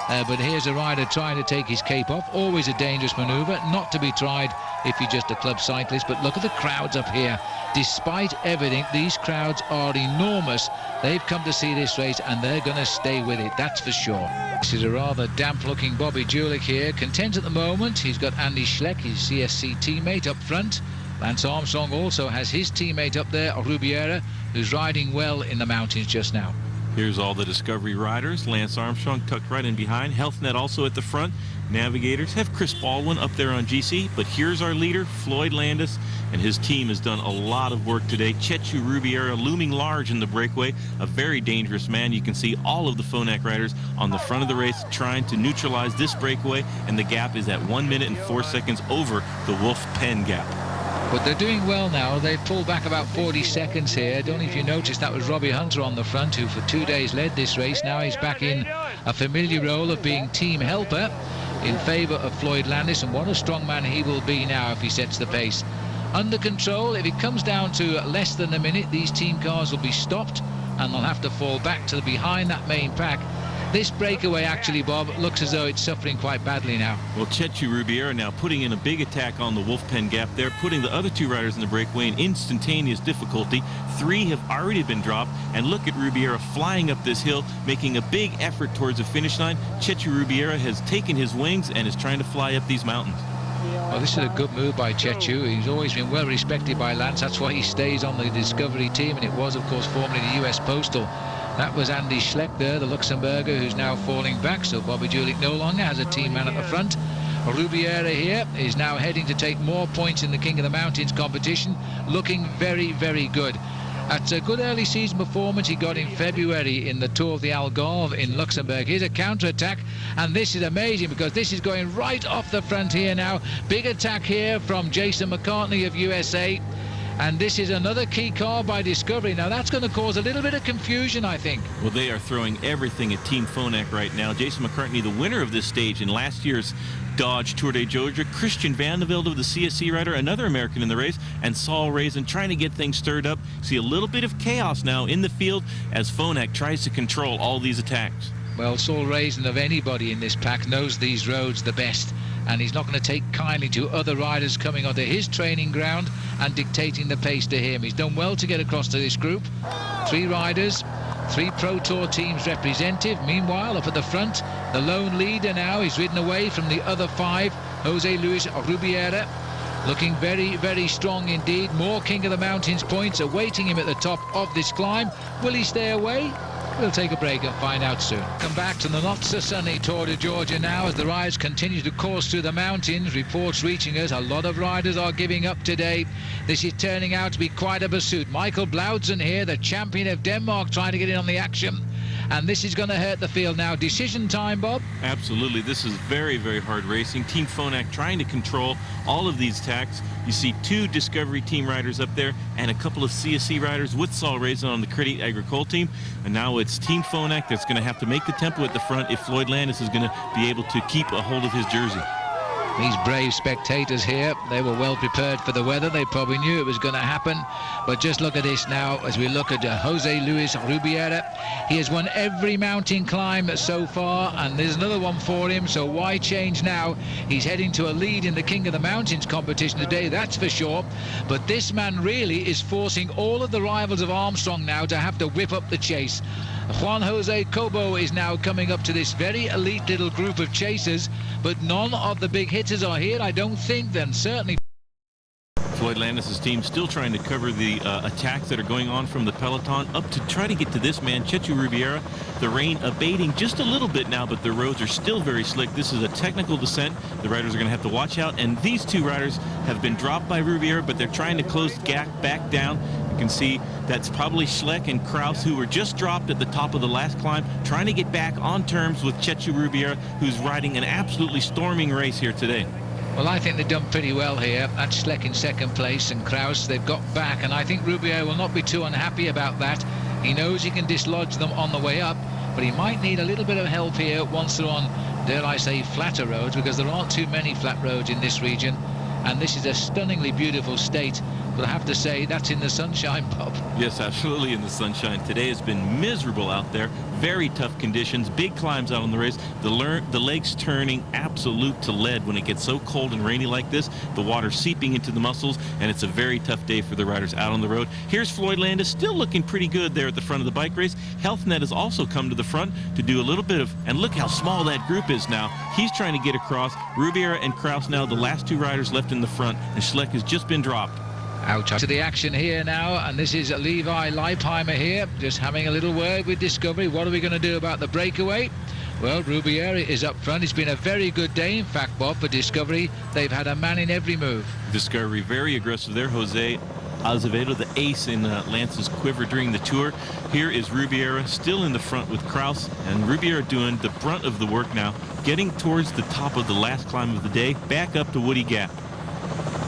But here's a rider trying to take his cape off. Always a dangerous manoeuvre, not to be tried if you're just a club cyclist. But look at the crowds up here. Despite everything, these crowds are enormous. They've come to see this race, and they're going to stay with it, that's for sure. This is a rather damp-looking Bobby Julich here. Content at the moment. He's got Andy Schleck, his CSC teammate, up front. Lance Armstrong also has his teammate up there, Ribiera, who's riding well in the mountains just now. Here's all the Discovery riders. Lance Armstrong tucked right in behind. HealthNet also at the front. Navigators have Chris Baldwin up there on GC. But here's our leader, Floyd Landis, and his team has done a lot of work today. Chechu Ribiera looming large in the breakaway. A very dangerous man. You can see all of the Phonak riders on the front of the race trying to neutralize this breakaway, and the gap is at 1 minute and 4 seconds over the Wolf Pen gap. But they're doing well now. They've pulled back about 40 seconds here. I don't know if you noticed, that was Robbie Hunter on the front, who for 2 days led this race. Now he's back in a familiar role of being team helper in favour of Floyd Landis, and what a strong man he will be now if he sets the pace. Under control. If it comes down to less than a minute, these team cars will be stopped and they'll have to fall back to behind that main pack. This breakaway, actually, Bob, looks as though it's suffering quite badly now. Well, Chechu Ribiera now putting in a big attack on the Wolf Pen gap there, putting the other 2 riders in the breakaway in instantaneous difficulty. 3 have already been dropped, and look at Ribiera flying up this hill, making a big effort towards the finish line. Chechu Ribiera has taken his wings and is trying to fly up these mountains. Well, this is a good move by Chechu. He's always been well respected by Lance. That's why he stays on the Discovery team, and it was, of course, formerly the US Postal. That was Andy Schleck there, the Luxembourger, who's now falling back, so Bobby Julich no longer has a team man at the front. Rubiera here is now heading to take more points in the King of the Mountains competition, looking very, very good. At a good early season performance he got in February in the Tour of the Algarve in Luxembourg. Here's a counter-attack, and this is amazing because this is going right off the front here now. Big attack here from Jason McCartney of USA, and this is another key car by Discovery. Now that's going to cause a little bit of confusion, I think. Well, they are throwing everything at Team Phonak right now. Jason McCartney, the winner of this stage in last year's Dodge Tour de Georgia. Christian Van de Velde of the CSC rider, another American in the race, and Saul Raisin trying to get things stirred up. See a little bit of chaos now in the field as Phonak tries to control all these attacks. Well, Saul Raisin, of anybody in this pack, knows these roads the best, and he's not going to take kindly to other riders coming onto his training ground and dictating the pace to him. He's done well to get across to this group. 3 riders, 3 Pro Tour teams representative. Meanwhile, up at the front, the lone leader now is ridden away from the other 5, Jose Luis Rubiera, looking very, very strong indeed. More King of the Mountains points awaiting him at the top of this climb. Will he stay away? We'll take a break and find out soon. Come back to the not-so-sunny Tour de Georgia now as the riders continue to course through the mountains. Reports reaching us, a lot of riders are giving up today. This is turning out to be quite a pursuit. Michael Blaudsen here, the champion of Denmark, trying to get in on the action. And this is going to hurt the field now. Decision time, Bob? Absolutely. This is very, very hard racing. Team Phonak trying to control all of these attacks. You see 2 Discovery team riders up there and a couple of CSC riders with Saul Raisin on the Crédit Agricole team. And now it's Team Phonak that's going to have to make the tempo at the front if Floyd Landis is going to be able to keep a hold of his jersey. These brave spectators here, they were well prepared for the weather. They probably knew it was going to happen. But just look at this now as we look at Jose Luis Rubiera. He has won every mountain climb so far, and there's another one for him, so why change now? He's heading to a lead in the King of the Mountains competition today, that's for sure. But this man really is forcing all of the rivals of Armstrong now to have to whip up the chase. Juan Jose Cobo is now coming up to this very elite little group of chasers, but none of the big hitters are here, I don't think, then certainly. Floyd Landis' team still trying to cover the attacks that are going on from the peloton up to try to get to this man, Chechu Rubiera. The rain abating just a little bit now, but the roads are still very slick. This is a technical descent. The riders are going to have to watch out, and these 2 riders have been dropped by Rubiera, but they're trying to close the gap back down. You can see that's probably Schleck and Kraus, who were just dropped at the top of the last climb, trying to get back on terms with Chechu Rubiera, who's riding an absolutely storming race here today. Well, I think they've done pretty well here. That's Schleck in 2nd place, and Kraus, they've got back, and I think Rubiera will not be too unhappy about that. He knows he can dislodge them on the way up, but he might need a little bit of help here once they're on, dare I say, flatter roads, because there aren't too many flat roads in this region. And this is a stunningly beautiful state, but I have to say that's in the sunshine, Bob. Yes, absolutely in the sunshine. Today has been miserable out there. Very tough conditions, big climbs out on the race. The legs turning absolute to lead when it gets so cold and rainy like this. The water seeping into the muscles, and it's a very tough day for the riders out on the road. Here's Floyd Landis, still looking pretty good there at the front of the bike race. HealthNet has also come to the front to do a little bit of, and look how small that group is now. He's trying to get across. Rubiera and Kraus now the last 2 riders left in the front, and Schleck has just been dropped. Out to the action here now, and this is Levi Leipheimer here, just having a little word with Discovery. What are we going to do about the breakaway? Well, Rubiera is up front. It's been a very good day, in fact, Bob, for Discovery. They've had a man in every move. Discovery very aggressive there. Jose Azevedo, the ace in Lance's quiver during the tour. Here is Rubiera still in the front with Kraus, and Rubiera doing the brunt of the work now, getting towards the top of the last climb of the day, back up to Woody Gap.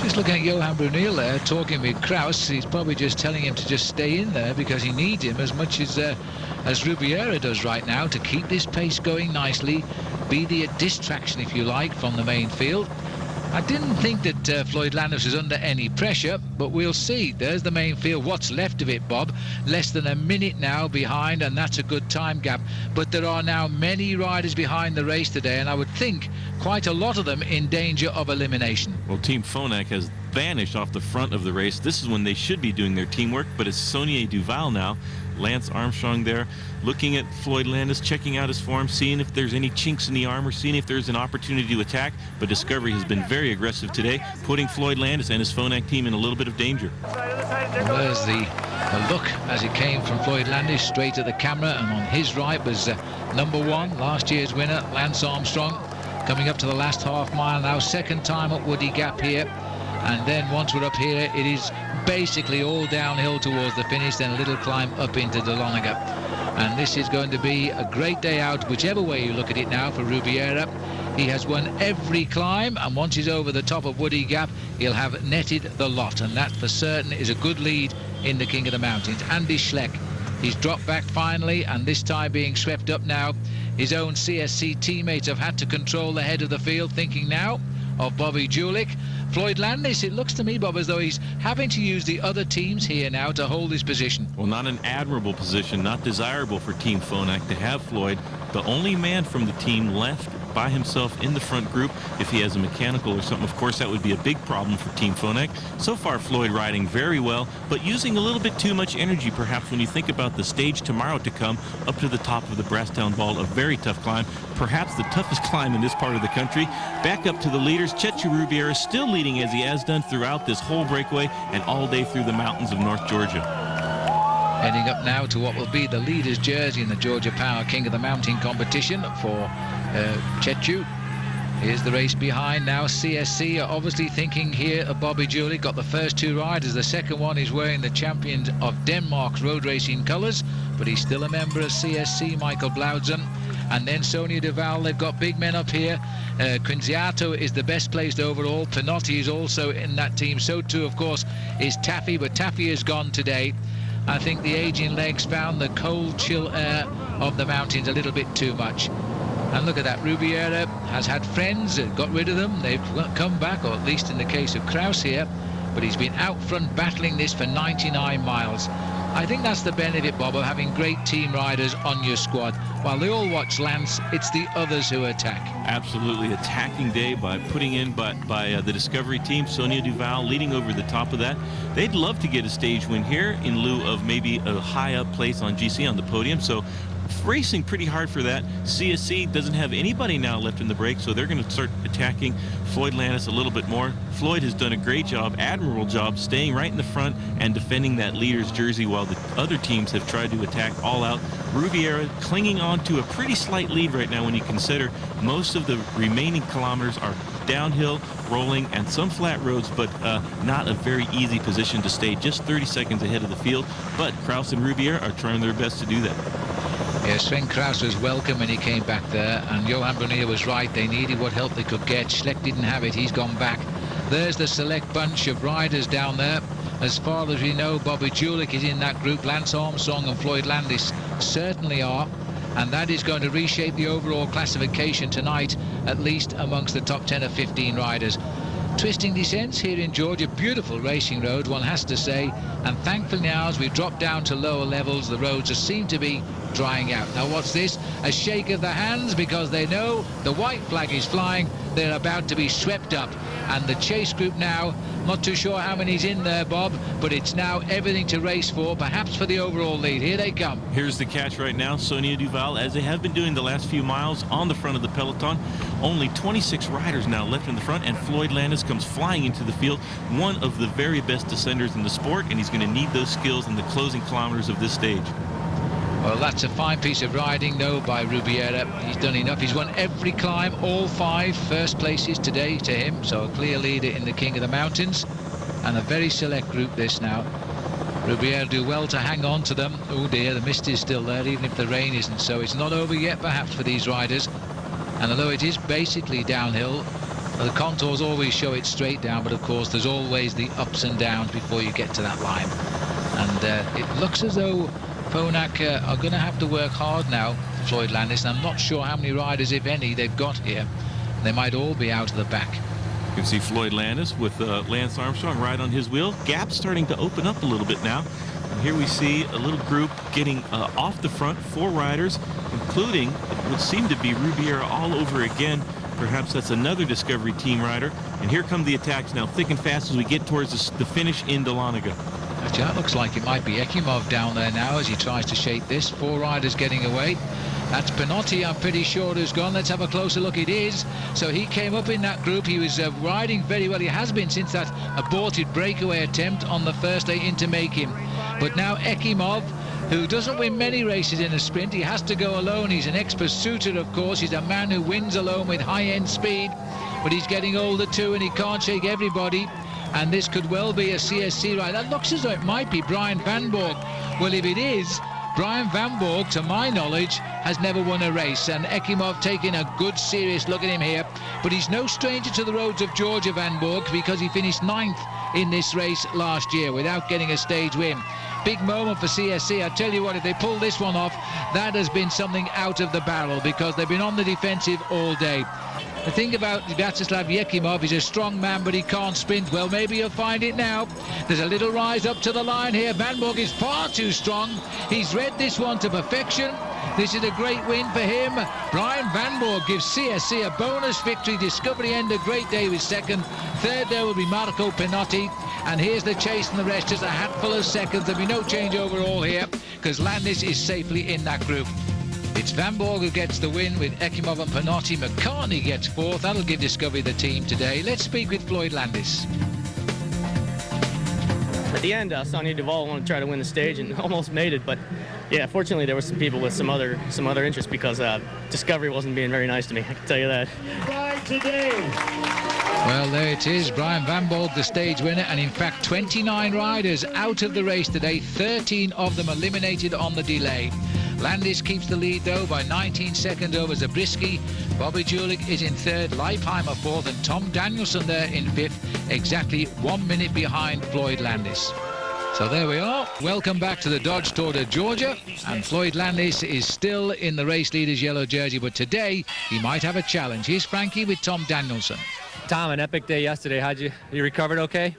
Just looking at Johan Brunel there, talking with Kraus. He's probably just telling him to just stay in there because he needs him as much as Rubiera does right now to keep this pace going nicely, be the distraction, if you like, from the main field. I didn't think that Floyd Landis was under any pressure, but we'll see. There's the main field, what's left of it, Bob. Less than a minute now behind, and that's a good time gap. But there are now many riders behind the race today, and I would think quite a lot of them in danger of elimination. Well, Team Phonak has vanish off the front of the race. This is when they should be doing their teamwork, but it's Sonia Duval now. Lance Armstrong there looking at Floyd Landis, checking out his form, seeing if there's any chinks in the armor, seeing if there's an opportunity to attack. But Discovery has been very aggressive today, putting Floyd Landis and his Phonak team in a little bit of danger. Well, there's the look as it came from Floyd Landis straight at the camera, and on his right was #1, last year's winner, Lance Armstrong, coming up to the last half mile now, second time up Woody Gap here. And then once we're up here, it is basically all downhill towards the finish, then a little climb up into Dahlonega. And this is going to be a great day out, whichever way you look at it now, for Rubiera. He has won every climb, and once he's over the top of Woody Gap, he'll have netted the lot, and that for certain is a good lead in the King of the Mountains. Andy Schleck, he's dropped back finally, and this time being swept up now. His own CSC teammates have had to control the head of the field, thinking now of Bobby Julich. Floyd Landis, it looks to me, Bob, as though he's having to use the other teams here now to hold his position. Well, not an admirable position, not desirable for Team Phonak to have Floyd, the only man from the team left by himself in the front group. If he has a mechanical or something, of course, that would be a big problem for Team Phonak. So far, Floyd riding very well, but using a little bit too much energy, perhaps, when you think about the stage tomorrow to come up to the top of the Brasstown Ball, a very tough climb, perhaps the toughest climb in this part of the country. Back up to the leaders, Chechu Rubiera still leading as he has done throughout this whole breakaway and all day through the mountains of North Georgia. Heading up now to what will be the leader's jersey in the Georgia Power King of the Mountain competition for Chechu. Here's the race behind now. CSC are obviously thinking here of Bobby Julich. Got the first two riders. The second one is wearing the Champions of Denmark's road racing colours, but he's still a member of CSC, Michael Blaudsen. And then Sonia Duval, they've got big men up here. Quinziato is the best placed overall. Pinotti is also in that team. So too, of course, is Taffy, but Taffy is gone today. I think the aging legs found the cold, chill air of the mountains a little bit too much. And look at that, Rubiera has had friends, got rid of them, they've come back, or at least in the case of Kraus here, but he's been out front battling this for 99 miles. I think that's the benefit, Bob, of having great team riders on your squad. While they all watch Lance, it's the others who attack. Absolutely attacking day by putting in by the Discovery team. Sonia Duval leading over the top of that. They'd love to get a stage win here in lieu of maybe a high up place on GC on the podium. So racing pretty hard for that. CSC doesn't have anybody now left in the break, so they're going to start attacking Floyd Landis a little bit more. Floyd has done a great job, admirable job, staying right in the front and defending that leader's jersey while the other teams have tried to attack all out. Rubiera clinging on to a pretty slight lead right now when you consider most of the remaining kilometers are downhill, rolling, and some flat roads, but not a very easy position to stay just 30 seconds ahead of the field. But Kraus and Rubiera are trying their best to do that. Yeah, Sven Kraus was welcome when he came back there, and Johan Bernier was right. They needed what help they could get. Schleck didn't have it. He's gone back. There's the select bunch of riders down there. As far as we know, Bobby Julich is in that group. Lance Armstrong and Floyd Landis certainly are, and that is going to reshape the overall classification tonight, at least amongst the top 10 or 15 riders. Twisting descents here in Georgia, beautiful racing road, one has to say, and thankfully now as we drop down to lower levels, the roads seem to be drying out. Now what's this? A shake of the hands, because they know the white flag is flying. They're about to be swept up, and the chase group now, not too sure how many's in there, Bob, but it's now everything to race for, perhaps for the overall lead. Here they come. Here's the catch right now. Sonia Duval, as they have been doing the last few miles, on the front of the peloton. Only 26 riders now left in the front, and Floyd Landis comes flying into the field, one of the very best descenders in the sport, and he's going to need those skills in the closing kilometers of this stage. Well, that's a fine piece of riding, though, by Rubiera. He's done enough. He's won every climb, all 5 first places today to him, so a clear leader in the King of the Mountains, and a very select group this now. Rubiera do well to hang on to them. Oh dear, the mist is still there, even if the rain isn't, so it's not over yet perhaps for these riders. And although it is basically downhill, the contours always show it straight down, but of course there's always the ups and downs before you get to that line. And it looks as though Phonak are going to have to work hard now for Floyd Landis, and I'm not sure how many riders, if any, they've got here. They might all be out of the back. You can see Floyd Landis with Lance Armstrong right on his wheel. Gap starting to open up a little bit now. And here we see a little group getting off the front, 4 riders, including what would seem to be Rubiera all over again. Perhaps that's another Discovery team rider. And here come the attacks now, thick and fast as we get towards the finish in Dahlonega. Actually, that looks like it might be Ekimov down there now as he tries to shape this. 4 riders getting away. That's Pinotti, I'm pretty sure, who's gone. Let's have a closer look. It is. So he came up in that group. He was riding very well. He has been since that aborted breakaway attempt on the first day into Making. But now Ekimov, who doesn't win many races in a sprint. He has to go alone. He's an ex-pursuiter, of course. He's a man who wins alone with high-end speed. But he's getting older too, and he can't shake everybody. And this could well be a CSC ride. That looks as though it might be Brian Van Borg. Well, if it is, Brian Van Borg, to my knowledge, has never won a race, and Ekimov taking a good serious look at him here. But he's no stranger to the roads of Georgia, Van Borg, because he finished 9th in this race last year without getting a stage win. Big moment for CSC. I tell you what, if they pull this one off, that has been something out of the barrel, because they've been on the defensive all day. The thing about Vyacheslav Ekimov, he's a strong man, but he can't sprint. Well, maybe you'll find it now. There's a little rise up to the line here. Van Borg is far too strong. He's read this one to perfection. This is a great win for him. Brian Van Borg gives CSC a bonus victory. Discovery end a great day with second. Third there will be Marco Pinotti. And here's the chase and the rest. Just a handful of seconds. There'll be no change overall here, because Landis is safely in that group. It's Van Borg who gets the win with Ekimov and Pinotti. McCartney gets 4th. That'll give Discovery the team today. Let's speak with Floyd Landis. At the end, Sonny Duval wanted to try to win the stage and almost made it, but yeah, fortunately there were some people with some other interest, because Discovery wasn't being very nice to me, I can tell you that. Well, there it is. Brian Van Borg, the stage winner, and in fact 29 riders out of the race today, 13 of them eliminated on the delay. Landis keeps the lead, though, by 19 seconds over Zabriskie. Bobby Julich is in 3rd, Leifheimer 4th, and Tom Danielson there in 5th, exactly 1 minute behind Floyd Landis. So there we are. Welcome back to the Dodge Tour de Georgia, and Floyd Landis is still in the race leader's yellow jersey, but today he might have a challenge. Here's Frankie with Tom Danielson. Tom, an epic day yesterday. You recovered okay?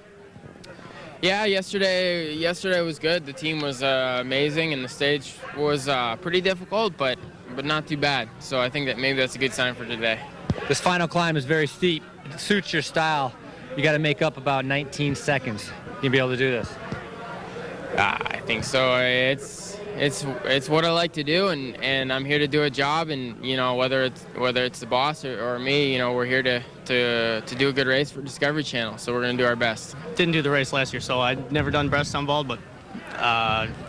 Yeah, yesterday was good. The team was amazing, and the stage was pretty difficult, but not too bad. So I think that maybe that's a good sign for today. This final climb is very steep. It suits your style. You got to make up about 19 seconds. You'll be able to do this. I think so. It's what I like to do, and I'm here to do a job. And you know, whether it's the boss or me, you know, we're here to do a good race for Discovery Channel. So we're gonna do our best. Didn't do the race last year, so I'd never done Bresson Bald, but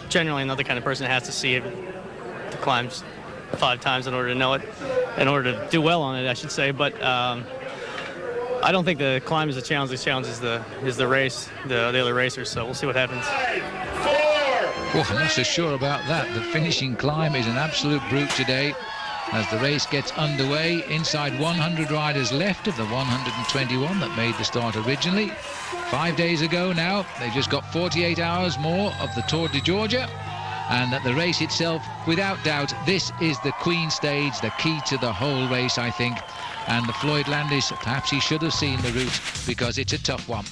generally another kind of person has to see the climbs 5 times in order to know it, in order to do well on it, I should say. But I don't think the climb is the challenge. The challenge is the race, the other racers. So we'll see what happens. Oh, I'm not so sure about that. The finishing climb is an absolute brute today as the race gets underway. Inside 100 riders left of the 121 that made the start originally. 5 days ago now, they just got 48 hours more of the Tour de Georgia. And at the race itself, without doubt, this is the Queen stage, the key to the whole race, I think. And the Floyd Landis, perhaps he should have seen the route, because it's a tough one.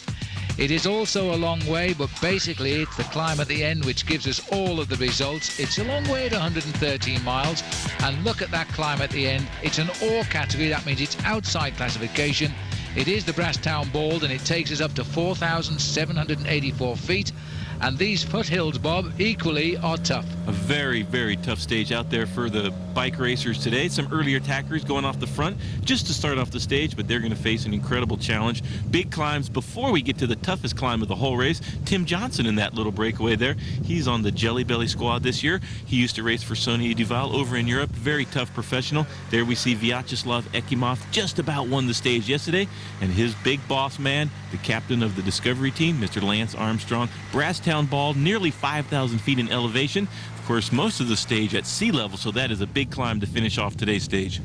It is also a long way, but basically it's the climb at the end which gives us all of the results. It's a long way at 113 miles, and look at that climb at the end. It's an ore category, that means it's outside classification. It is the Brasstown Bald, and it takes us up to 4,784 feet. And these foothills, Bob, equally are tough. A very, very tough stage out there for the bike racers today. Some early attackers going off the front just to start off the stage, but they're going to face an incredible challenge. Big climbs before we get to the toughest climb of the whole race. Tim Johnson in that little breakaway there. He's on the Jelly Belly squad this year. He used to race for Sonia Duval over in Europe. Very tough professional. There we see Vyacheslav Ekimov just about won the stage yesterday. And his big boss man, the captain of the Discovery team, Mr. Lance Armstrong. Brasstown Bald, nearly 5,000 feet in elevation. Of course, most of the stage at sea level, so that is a big climb to finish off today's stage.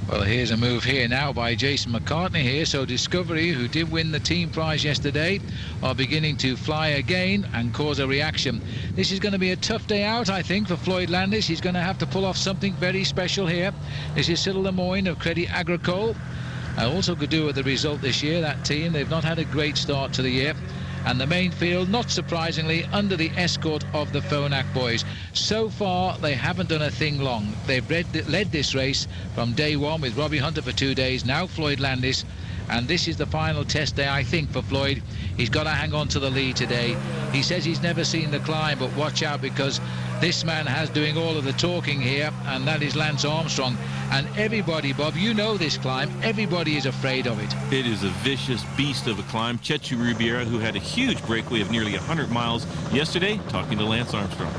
Well, here's a move here now by Jason McCartney here. So Discovery, who did win the team prize yesterday, are beginning to fly again and cause a reaction. This is going to be a tough day out, I think, for Floyd Landis. He's going to have to pull off something very special here. This is Cyril Lemoyne of Crédit Agricole. Also could do with the result this year, that team. They've not had a great start to the year. and the main field, not surprisingly, under the escort of the Phonak boys. So far, they haven't done a thing long. They've led this race from day one with Robbie Hunter for 2 days, now Floyd Landis, and this is the final test day, I think, for Floyd. He's got to hang on to the lead today. He says he's never seen the climb, but watch out, because this man has doing all of the talking here, and that is Lance Armstrong. And everybody, Bob, you know this climb, everybody is afraid of it. It is a vicious beast of a climb. Chechu Rubiera, who had a huge breakaway of nearly 100 miles yesterday, talking to Lance Armstrong.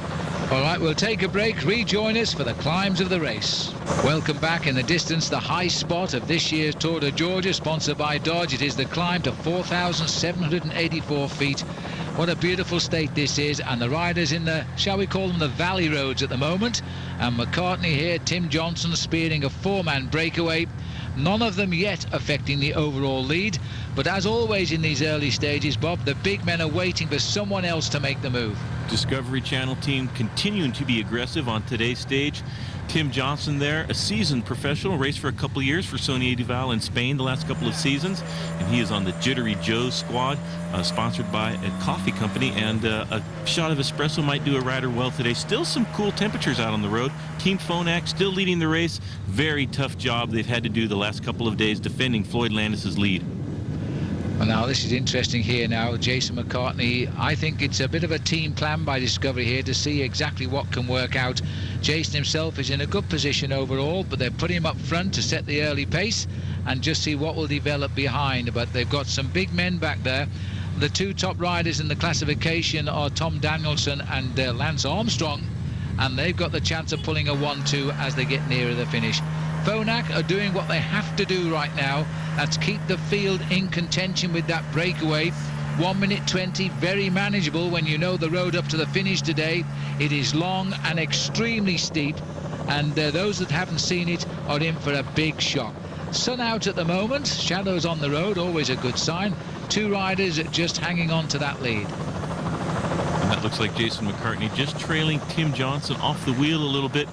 All right, we'll take a break. Rejoin us for the climbs of the race. Welcome back. In the distance, the high spot of this year's Tour de Georgia, sponsored by Dodge. It is the climb to 4,784 feet. What a beautiful state this is, and the riders in the, shall we call them, the valley roads at the moment. And McCartney here, Tim Johnson spearheading a 4-man breakaway. None of them yet affecting the overall lead, but as always in these early stages, Bob, the big men are waiting for someone else to make the move. Discovery Channel team continuing to be aggressive on today's stage. Tim Johnson there, a seasoned professional, raced for a couple of years for Sonia Duval in Spain the last couple of seasons, and he is on the Jittery Joe squad, sponsored by a coffee company, and a shot of espresso might do a rider well today. Still some cool temperatures out on the road. Team Phonak still leading the race. Very tough job they've had to do the last couple of days defending Floyd Landis' lead. Well, now this is interesting here now. Jason McCartney, I think it's a bit of a team plan by Discovery here to see exactly what can work out. Jason himself is in a good position overall, but they're putting him up front to set the early pace and just see what will develop behind. But they've got some big men back there. The two top riders in the classification are Tom Danielson and Lance Armstrong, and they've got the chance of pulling a 1-2 as they get nearer the finish. Phonak are doing what they have to do right now. That's keep the field in contention with that breakaway. 1 minute 20, very manageable when you know the road up to the finish today. It is long and extremely steep, and those that haven't seen it are in for a big shock. Sun out at the moment, shadows on the road, always a good sign. Two riders just hanging on to that lead. And that looks like Jason McCartney just trailing Tim Johnson off the wheel a little bit.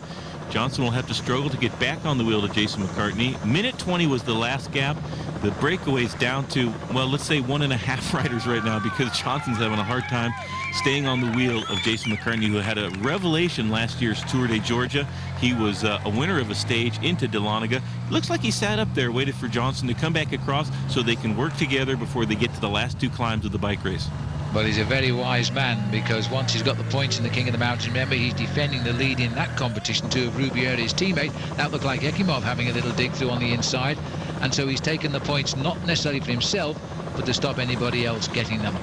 Johnson will have to struggle to get back on the wheel to Jason McCartney. Minute 20 was the last gap. The breakaway's down to, well, let's say 1.5 riders right now, because Johnson's having a hard time staying on the wheel of Jason McCartney, who had a revelation last year's Tour de Georgia. He was a winner of a stage into Dahlonega. Looks like he sat up there, waited for Johnson to come back across so they can work together before they get to the last two climbs of the bike race. Well, he's a very wise man, because once he's got the points in the King of the Mountains, remember, he's defending the lead in that competition to Rubiera, his teammate. That looked like Ekimov having a little dig through on the inside, and so he's taken the points not necessarily for himself, but to stop anybody else getting them.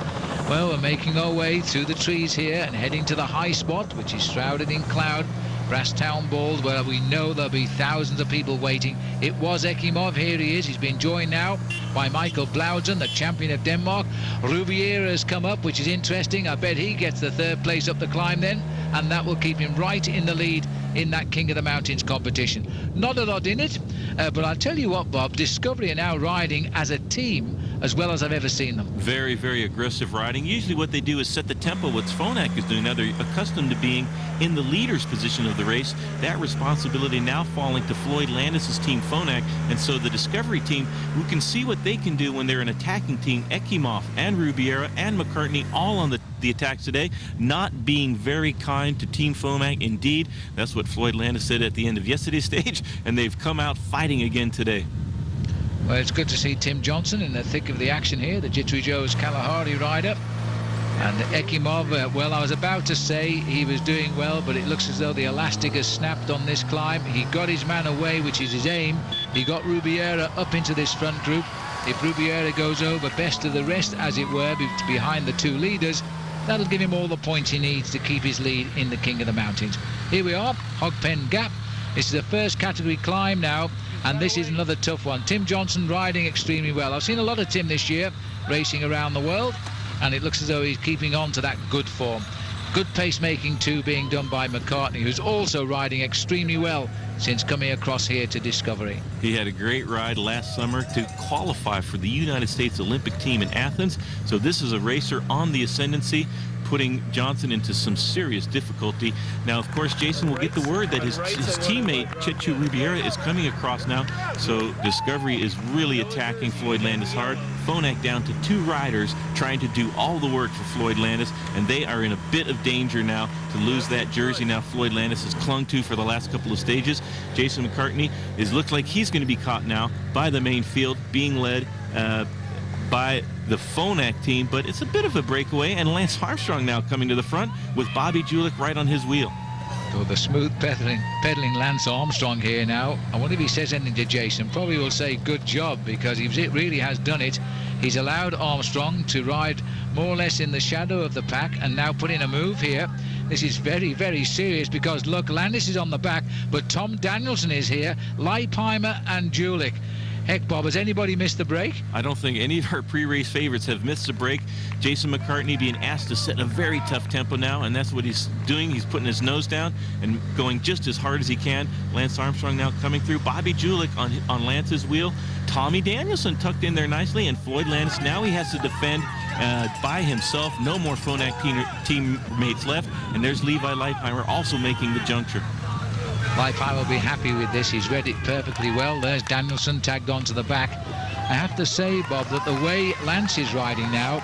Well, we're making our way through the trees here and heading to the high spot, which is shrouded in cloud. Brasstown Bald, where we know there'll be thousands of people waiting. It was Ekimov. Here he is. He's been joined now by Michael Blaudsen, the champion of Denmark. Rubiera has come up, which is interesting. I bet he gets the third place up the climb then, and that will keep him right in the lead in that King of the Mountains competition. Not a lot in it, but I'll tell you what, Bob, Discovery are now riding as a team as well as I've ever seen them. Very, very aggressive riding. Usually what they do is set the tempo. What Phonak is doing now, they're accustomed to being in the leader's position of the race. That responsibility now falling to Floyd Landis' team, Phonak, and so the Discovery team, who can see what they can do when they're an attacking team, Ekimov and Rubiera and McCartney all on the attacks today, not being very kind to Team Phonak. Indeed, that's what Floyd Landis said at the end of yesterday's stage, and they've come out fighting again today. Well, it's good to see Tim Johnson in the thick of the action here, the Jittery Joe's Kalahari rider. And Ekimov, well, I was about to say he was doing well, but it looks as though the elastic has snapped on this climb. He got his man away, which is his aim. He got Rubiera up into this front group. If Rubiera goes over best of the rest, as it were, behind the two leaders, that'll give him all the points he needs to keep his lead in the King of the Mountains. Here we are, Hogpen Gap. This is the first category climb now, and this is another tough one. Tim Johnson riding extremely well. I've seen a lot of Tim this year racing around the world, and it looks as though he's keeping on to that good form. Good pacemaking too being done by McCartney, who's also riding extremely well since coming across here to Discovery. He had a great ride last summer to qualify for the United States Olympic team in Athens. So this is a racer on the ascendancy, putting Johnson into some serious difficulty. Now, of course, Jason will get the word that his teammate, Chechu Rubiera, is coming across now. So Discovery is really attacking Floyd Landis hard. Phonak down to 2 riders trying to do all the work for Floyd Landis, and they are in a bit of danger now to lose that jersey. Now Floyd Landis has clung to for the last couple of stages. Jason McCartney looks like he's going to be caught now by the main field, being led by the Phonak team, but it's a bit of a breakaway, and Lance Armstrong now coming to the front with Bobby Julich right on his wheel. So the smooth pedaling Lance Armstrong here now. I wonder if he says anything to Jason. Probably will say good job, because he really has done it. He's allowed Armstrong to ride more or less in the shadow of the pack, and now put in a move here. This is very, very serious, because look, Landis is on the back, but Tom Danielson is here, Leipheimer and Julich. Heck, Bob, has anybody missed the break? I don't think any of our pre-race favorites have missed a break. Jason McCartney being asked to set a very tough tempo now, and that's what he's doing. He's putting his nose down and going just as hard as he can. Lance Armstrong now coming through. Bobby Julich on Lance's wheel. Tommy Danielson tucked in there nicely, and Floyd Landis, now he has to defend by himself. No more Phonak teammates left, and there's Levi Leipheimer also making the juncture. Leipheimer will be happy with this. He's read it perfectly well. There's Danielson tagged onto the back. I have to say, Bob, that the way Lance is riding now,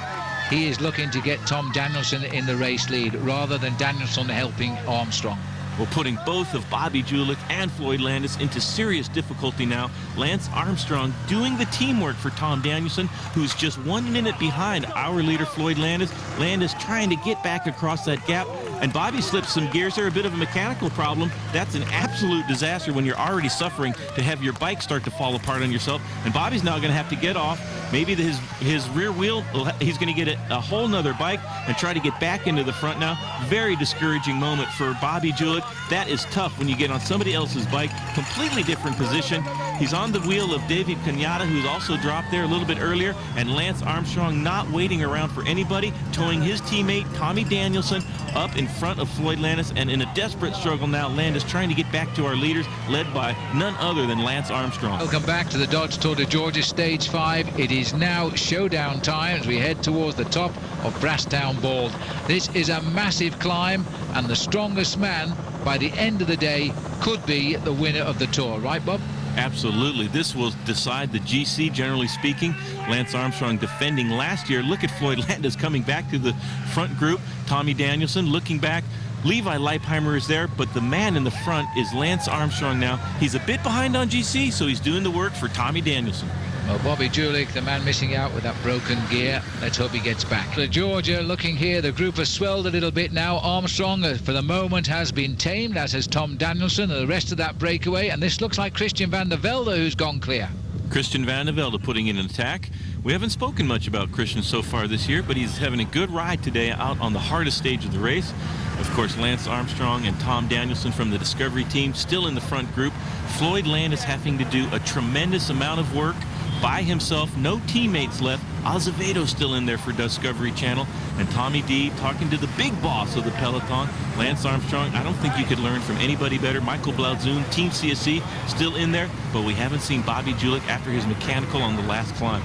he is looking to get Tom Danielson in the race lead rather than Danielson helping Armstrong. Well, putting both of Bobby Julich and Floyd Landis into serious difficulty now. Lance Armstrong doing the teamwork for Tom Danielson, who's just 1 minute behind our leader, Floyd Landis. Landis trying to get back across that gap, and Bobby slips some gears there, a bit of a mechanical problem. That's an absolute disaster when you're already suffering to have your bike start to fall apart on yourself. And Bobby's now going to have to get off. Maybe his rear wheel, he's going to get a whole nother bike and try to get back into the front now. Very discouraging moment for Bobby Julich. That is tough when you get on somebody else's bike. Completely different position. He's on the wheel of David Cañada, who's also dropped there a little bit earlier, and Lance Armstrong not waiting around for anybody, towing his teammate Tommy Danielson up in front of Floyd Landis, and in a desperate struggle now, Landis trying to get back to our leaders, led by none other than Lance Armstrong. Welcome back to the Dodge Tour de Georgia Stage 5. It is now showdown time as we head towards the top of Brasstown Bald. This is a massive climb, and the strongest man by the end of the day could be the winner of the Tour. Right, Bob? Absolutely. This will decide the GC, generally speaking. Lance Armstrong defending last year. Look at Floyd Landis coming back to the front group. Tommy Danielson looking back. Levi Leipheimer is there, but the man in the front is Lance Armstrong now. He's a bit behind on GC, so he's doing the work for Tommy Danielson. Well, Bobby Julich, the man missing out with that broken gear. Let's hope he gets back. The Georgia looking here, the group has swelled a little bit now. Armstrong, for the moment, has been tamed, as has Tom Danielson and the rest of that breakaway. And this looks like Christian van der Velde, who's gone clear. Christian van der Velde putting in an attack. We haven't spoken much about Christian so far this year, but he's having a good ride today out on the hardest stage of the race. Of course, Lance Armstrong and Tom Danielson from the Discovery team still in the front group. Floyd Landis having to do a tremendous amount of work by himself, no teammates left. Azevedo still in there for Discovery Channel, and Tommy D talking to the big boss of the peloton, Lance Armstrong. I don't think you could learn from anybody better. Michael Blauzoon, Team CSC, still in there, but we haven't seen Bobby Julich after his mechanical on the last climb.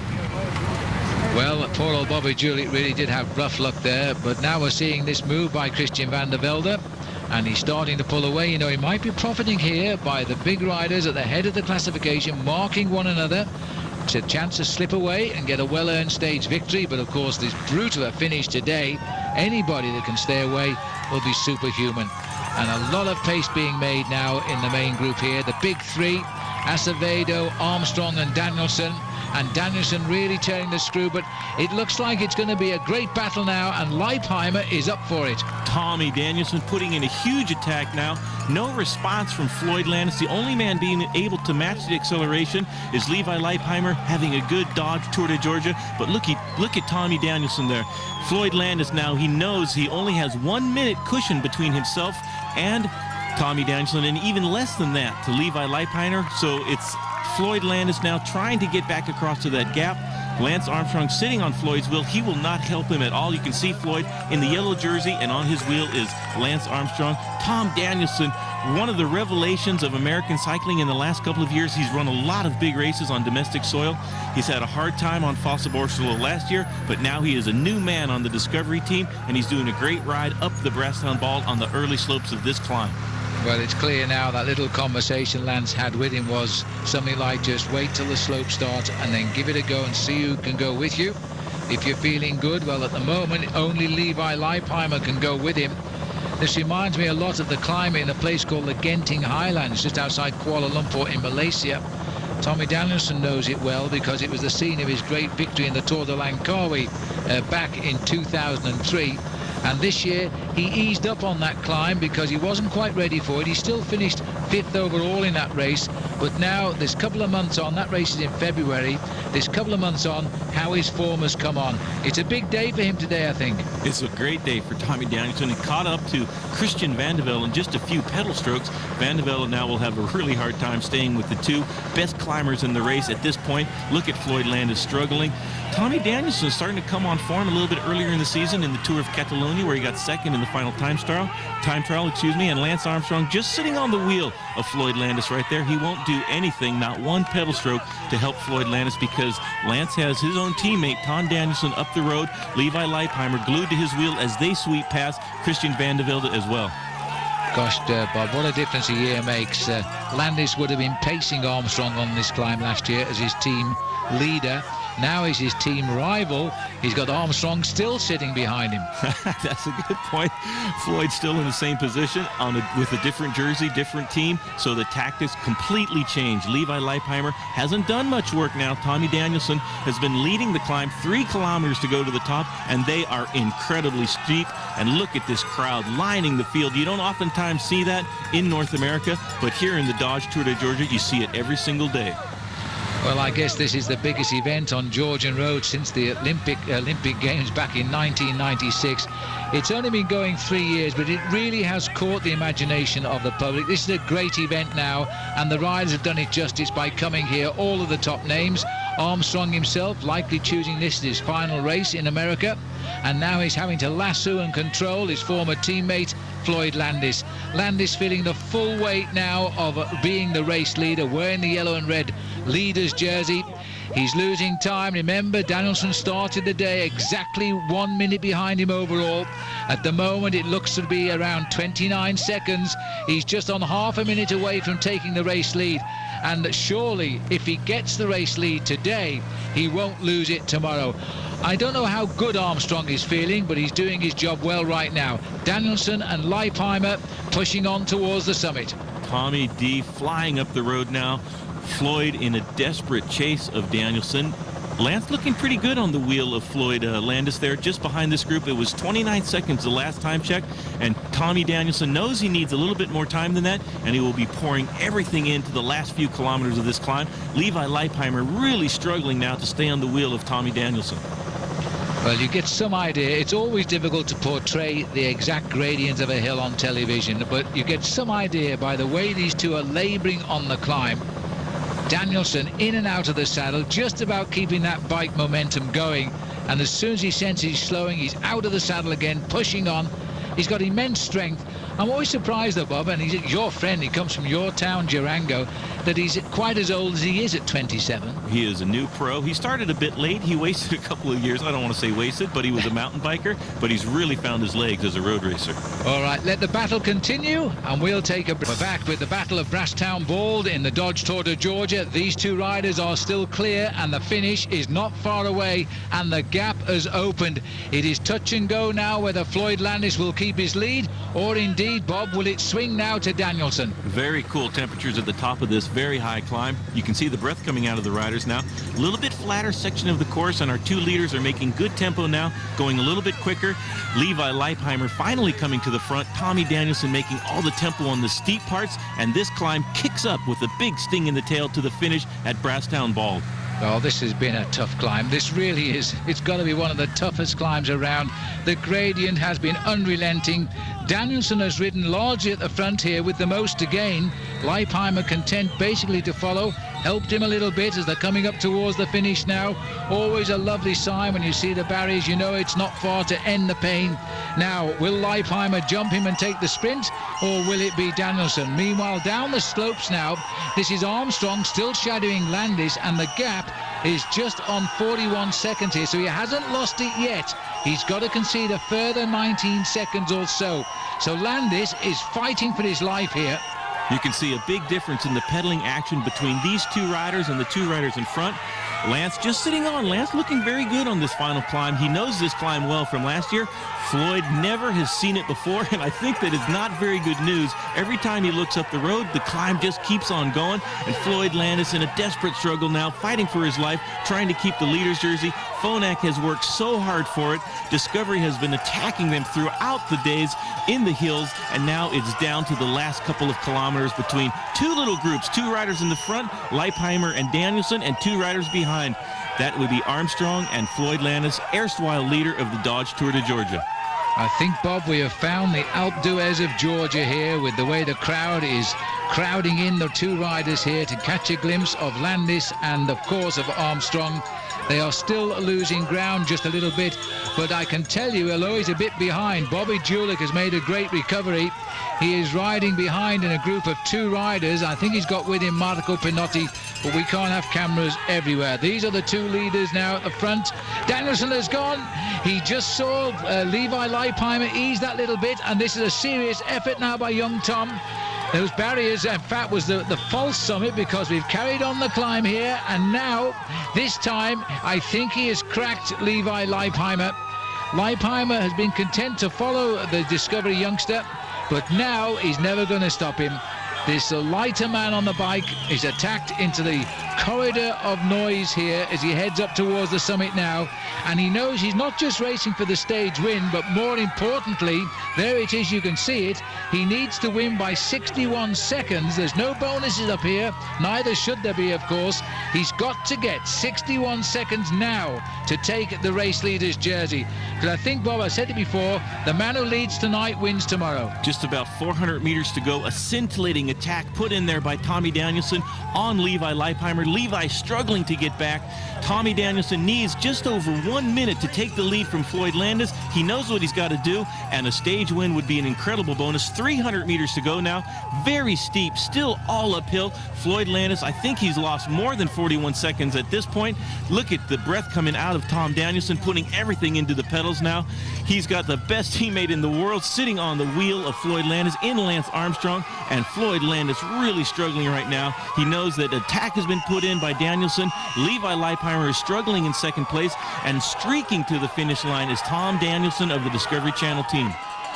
Well, poor old Bobby Julich really did have rough luck there, but now we're seeing this move by Christian van der Velde, and he's starting to pull away. You know, he might be profiting here by the big riders at the head of the classification marking one another. It's a chance to slip away and get a well-earned stage victory, but of course this brute of a finish today, anybody that can stay away will be superhuman. And a lot of pace being made now in the main group here. The big three, Acevedo, Armstrong and Danielson. And Danielson really turning the screw, but it looks like it's going to be a great battle now, and Leipheimer is up for it. Tommy Danielson putting in a huge attack now. No response from Floyd Landis. The only man being able to match the acceleration is Levi Leipheimer, having a good Dodge Tour de Georgia. But look at Tommy Danielson there. Floyd Landis now, he knows he only has 1 minute cushion between himself and Tommy Danielson, and even less than that to Levi Leipheimer. So it's Floyd Landis now trying to get back across to that gap. Lance Armstrong sitting on Floyd's wheel. He will not help him at all. You can see Floyd in the yellow jersey, and on his wheel is Lance Armstrong. Tom Danielson, one of the revelations of American cycling in the last couple of years. He's run a lot of big races on domestic soil. He's had a hard time on Fossa Borsallo last year, but now he is a new man on the Discovery team, and he's doing a great ride up the Brasstown Bald on the early slopes of this climb. Well, it's clear now that little conversation Lance had with him was something like, just wait till the slope starts and then give it a go and see who can go with you. If you're feeling good, well, at the moment, only Levi Leipheimer can go with him. This reminds me a lot of the climb in a place called the Genting Highlands, just outside Kuala Lumpur in Malaysia. Tommy Danielson knows it well because it was the scene of his great victory in the Tour de Langkawi back in 2003. And this year he eased up on that climb because he wasn't quite ready for it. He still finished 5th overall in that race, but now this couple of months on, that race is in February, this couple of months on, how his form has come on. It's a big day for him today, I think. It's a great day for Tommy Danielson. He caught up to Christian Vande Velde in just a few pedal strokes. Vande Velde now will have a really hard time staying with the two best climbers in the race at this point. Look at Floyd Landis struggling. Tommy Danielson is starting to come on form a little bit earlier in the season in the Tour of Catalonia, where he got second in the final time trial, and Lance Armstrong just sitting on the wheel of Floyd Landis right there. He won't do anything, not one pedal stroke, to help Floyd Landis because Lance has his own teammate, Tom Danielson, up the road. Levi Leipheimer glued to his wheel as they sweep past Christian Vande Velde as well. Gosh, Bob, what a difference a year makes. Landis would have been pacing Armstrong on this climb last year as his team leader. Now he's his team rival. He's got Armstrong still sitting behind him. That's a good point. Floyd's still in the same position with a different jersey, different team, so the tactics completely changed. Levi Leipheimer hasn't done much work now. Tommy Danielson has been leading the climb 3 kilometers to go to the top, and they are incredibly steep. And look at this crowd lining the field. You don't oftentimes see that in North America, but here in the Dodge Tour de Georgia, you see it every single day. Well, I guess this is the biggest event on Georgian road since the Olympic Games back in 1996. It's only been going 3 years, but it really has caught the imagination of the public. This is a great event now, and the riders have done it justice by coming here. All of the top names. Armstrong himself likely choosing this as his final race in America, and now he's having to lasso and control his former teammate Floyd Landis. Landis feeling the full weight now of being the race leader, wearing the yellow and red leader's jersey. He's losing time. Remember, Danielson started the day exactly 1 minute behind him overall. At the moment, it looks to be around 29 seconds. He's just on half a minute away from taking the race lead. And surely, if he gets the race lead today, he won't lose it tomorrow. I don't know how good Armstrong is feeling, but he's doing his job well right now. Danielson and Leipheimer pushing on towards the summit. Tommy D flying up the road now. Floyd in a desperate chase of Danielson. Lance looking pretty good on the wheel of Floyd Landis there, just behind this group. It was 29 seconds the last time check, and Tommy Danielson knows he needs a little bit more time than that, and he will be pouring everything into the last few kilometers of this climb. Levi Leipheimer really struggling now to stay on the wheel of Tommy Danielson. Well, you get some idea. It's always difficult to portray the exact gradients of a hill on television, but you get some idea by the way these two are laboring on the climb. Danielson in and out of the saddle, just about keeping that bike momentum going, and as soon as he senses he's slowing, he's out of the saddle again, pushing on. He's got immense strength. I'm always surprised though, Bob, and he's your friend, he comes from your town, Durango, that he's quite as old as he is at 27. He is a new pro. He started a bit late. He wasted a couple of years. I don't want to say wasted, but he was a mountain biker, but he's really found his legs as a road racer. All right, let the battle continue, and we'll take a break. We're back with the Battle of Brasstown Bald in the Dodge Tour de Georgia. These two riders are still clear, and the finish is not far away, and the gap has opened. It is touch and go now whether Floyd Landis will keep his lead, or indeed, Bob, will it swing now to Danielson? Very cool temperatures at the top of this very high climb. You can see the breath coming out of the riders now. A little bit flatter section of the course, and our two leaders are making good tempo now, going a little bit quicker. Levi Leipheimer finally coming to the front. Tommy Danielson making all the tempo on the steep parts, and this climb kicks up with a big sting in the tail to the finish at Brasstown Bald. Well, this has been a tough climb. This really is. It's got to be one of the toughest climbs around. The gradient has been unrelenting. Danielson has ridden largely at the front here with the most to gain. Leipheimer content basically to follow. helped him a little bit as they're coming up towards the finish now. Always a lovely sign when you see the barriers, you know it's not far to end the pain. Now, will Leipheimer jump him and take the sprint, or will it be Danielson? Meanwhile, down the slopes now, this is Armstrong still shadowing Landis, and the gap is just on 41 seconds here, so he hasn't lost it yet. He's got to concede a further 19 seconds or so. So Landis is fighting for his life here. You can see a big difference in the pedaling action between these two riders and the two riders in front. Lance just sitting on. Lance looking very good on this final climb. He knows this climb well from last year. Floyd never has seen it before, and I think that is not very good news. Every time he looks up the road, the climb just keeps on going, and Floyd Landis in a desperate struggle now, fighting for his life, trying to keep the leader's jersey. Phonak has worked so hard for it. Discovery has been attacking them throughout the days in the hills, and now it's down to the last couple of kilometers between two little groups, two riders in the front, Leipheimer and Danielson, and two riders behind. That would be Armstrong and Floyd Landis, erstwhile leader of the Dodge Tour de Georgia. I think, Bob, we have found the Alpe d'Huez of Georgia here, with the way the crowd is crowding in the two riders here to catch a glimpse of Landis and, of course, of Armstrong. They are still losing ground just a little bit, but I can tell you, although he's a bit behind, Bobby Julich has made a great recovery. He is riding behind in a group of two riders. I think he's got with him Marco Pinotti, but we can't have cameras everywhere. These are the two leaders now at the front. Danielson has gone. He just saw Levi Leipheimer ease that little bit, and this is a serious effort now by young Tom. Those barriers, in fact, was the false summit, because we've carried on the climb here, and now, this time, I think he has cracked Levi Leipheimer. Leipheimer has been content to follow the Discovery youngster, but now he's never going to stop him. This lighter man on the bike is attacked into the corridor of noise here as he heads up towards the summit now, and he knows he's not just racing for the stage win, but more importantly, there it is, you can see it, he needs to win by 61 seconds. There's no bonuses up here, neither should there be, of course. He's got to get 61 seconds now to take the race leader's jersey, because I think, Bob, I said it before, the man who leads tonight wins tomorrow. Just about 400 meters to go. A scintillating attack put in there by Tommy Danielson on Levi Leipheimer. Levi struggling to get back. Tommy Danielson needs just over 1 minute to take the lead from Floyd Landis. He knows what he's got to do, and a stage win would be an incredible bonus. 300 meters to go now. Very steep, still all uphill. Floyd Landis, I think he's lost more than 41 seconds at this point. Look at the breath coming out of Tom Danielson, putting everything into the pedals now. He's got the best teammate in the world sitting on the wheel of Floyd Landis in Lance Armstrong, and Floyd Landis really struggling right now. He knows that attack has been put in by Danielson. Levi Leipheimer is struggling in second place, and streaking to the finish line is Tom Danielson of the Discovery Channel team.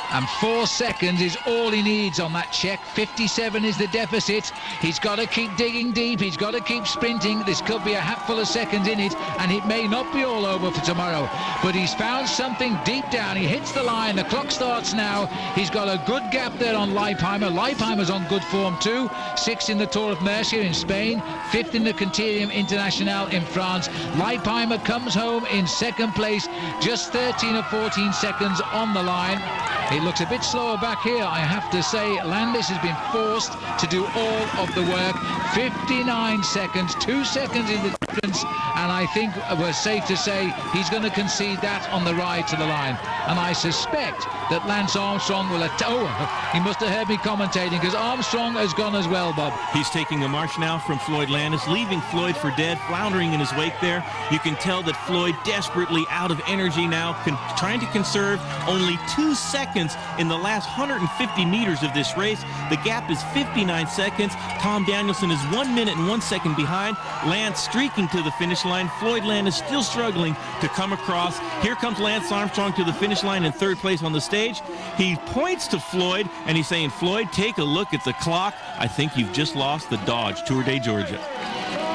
And 4 seconds is all he needs on that check. 57 is the deficit. He's got to keep digging deep. He's got to keep sprinting. This could be a hatful of seconds in it, and it may not be all over for tomorrow. But he's found something deep down. He hits the line. The clock starts now. He's got a good gap there on Leipheimer. Leipheimer's on good form too. 6th in the Tour of Murcia in Spain. 5th in the Criterium International in France. Leipheimer comes home in second place. Just 13 or 14 seconds on the line. It looks a bit slower back here, I have to say. Landis has been forced to do all of the work. 59 seconds, 2 seconds in the difference, and I think we're safe to say he's going to concede that on the ride to the line. And I suspect that Lance Armstrong will... he must have heard me commentating, because Armstrong has gone as well, Bob. He's taking a march now from Floyd Landis, leaving Floyd for dead, floundering in his wake there. You can tell that Floyd desperately out of energy now, trying to conserve only 2 seconds in the last 150 meters of this race. The gap is 59 seconds. Tom Danielson is 1 minute and 1 second behind. Lance streaking to the finish line. Floyd Landis still struggling to come across. Here comes Lance Armstrong to the finish line in third place on the stage. He points to Floyd, and he's saying, Floyd, take a look at the clock. I think you've just lost the Dodge Tour de Georgia.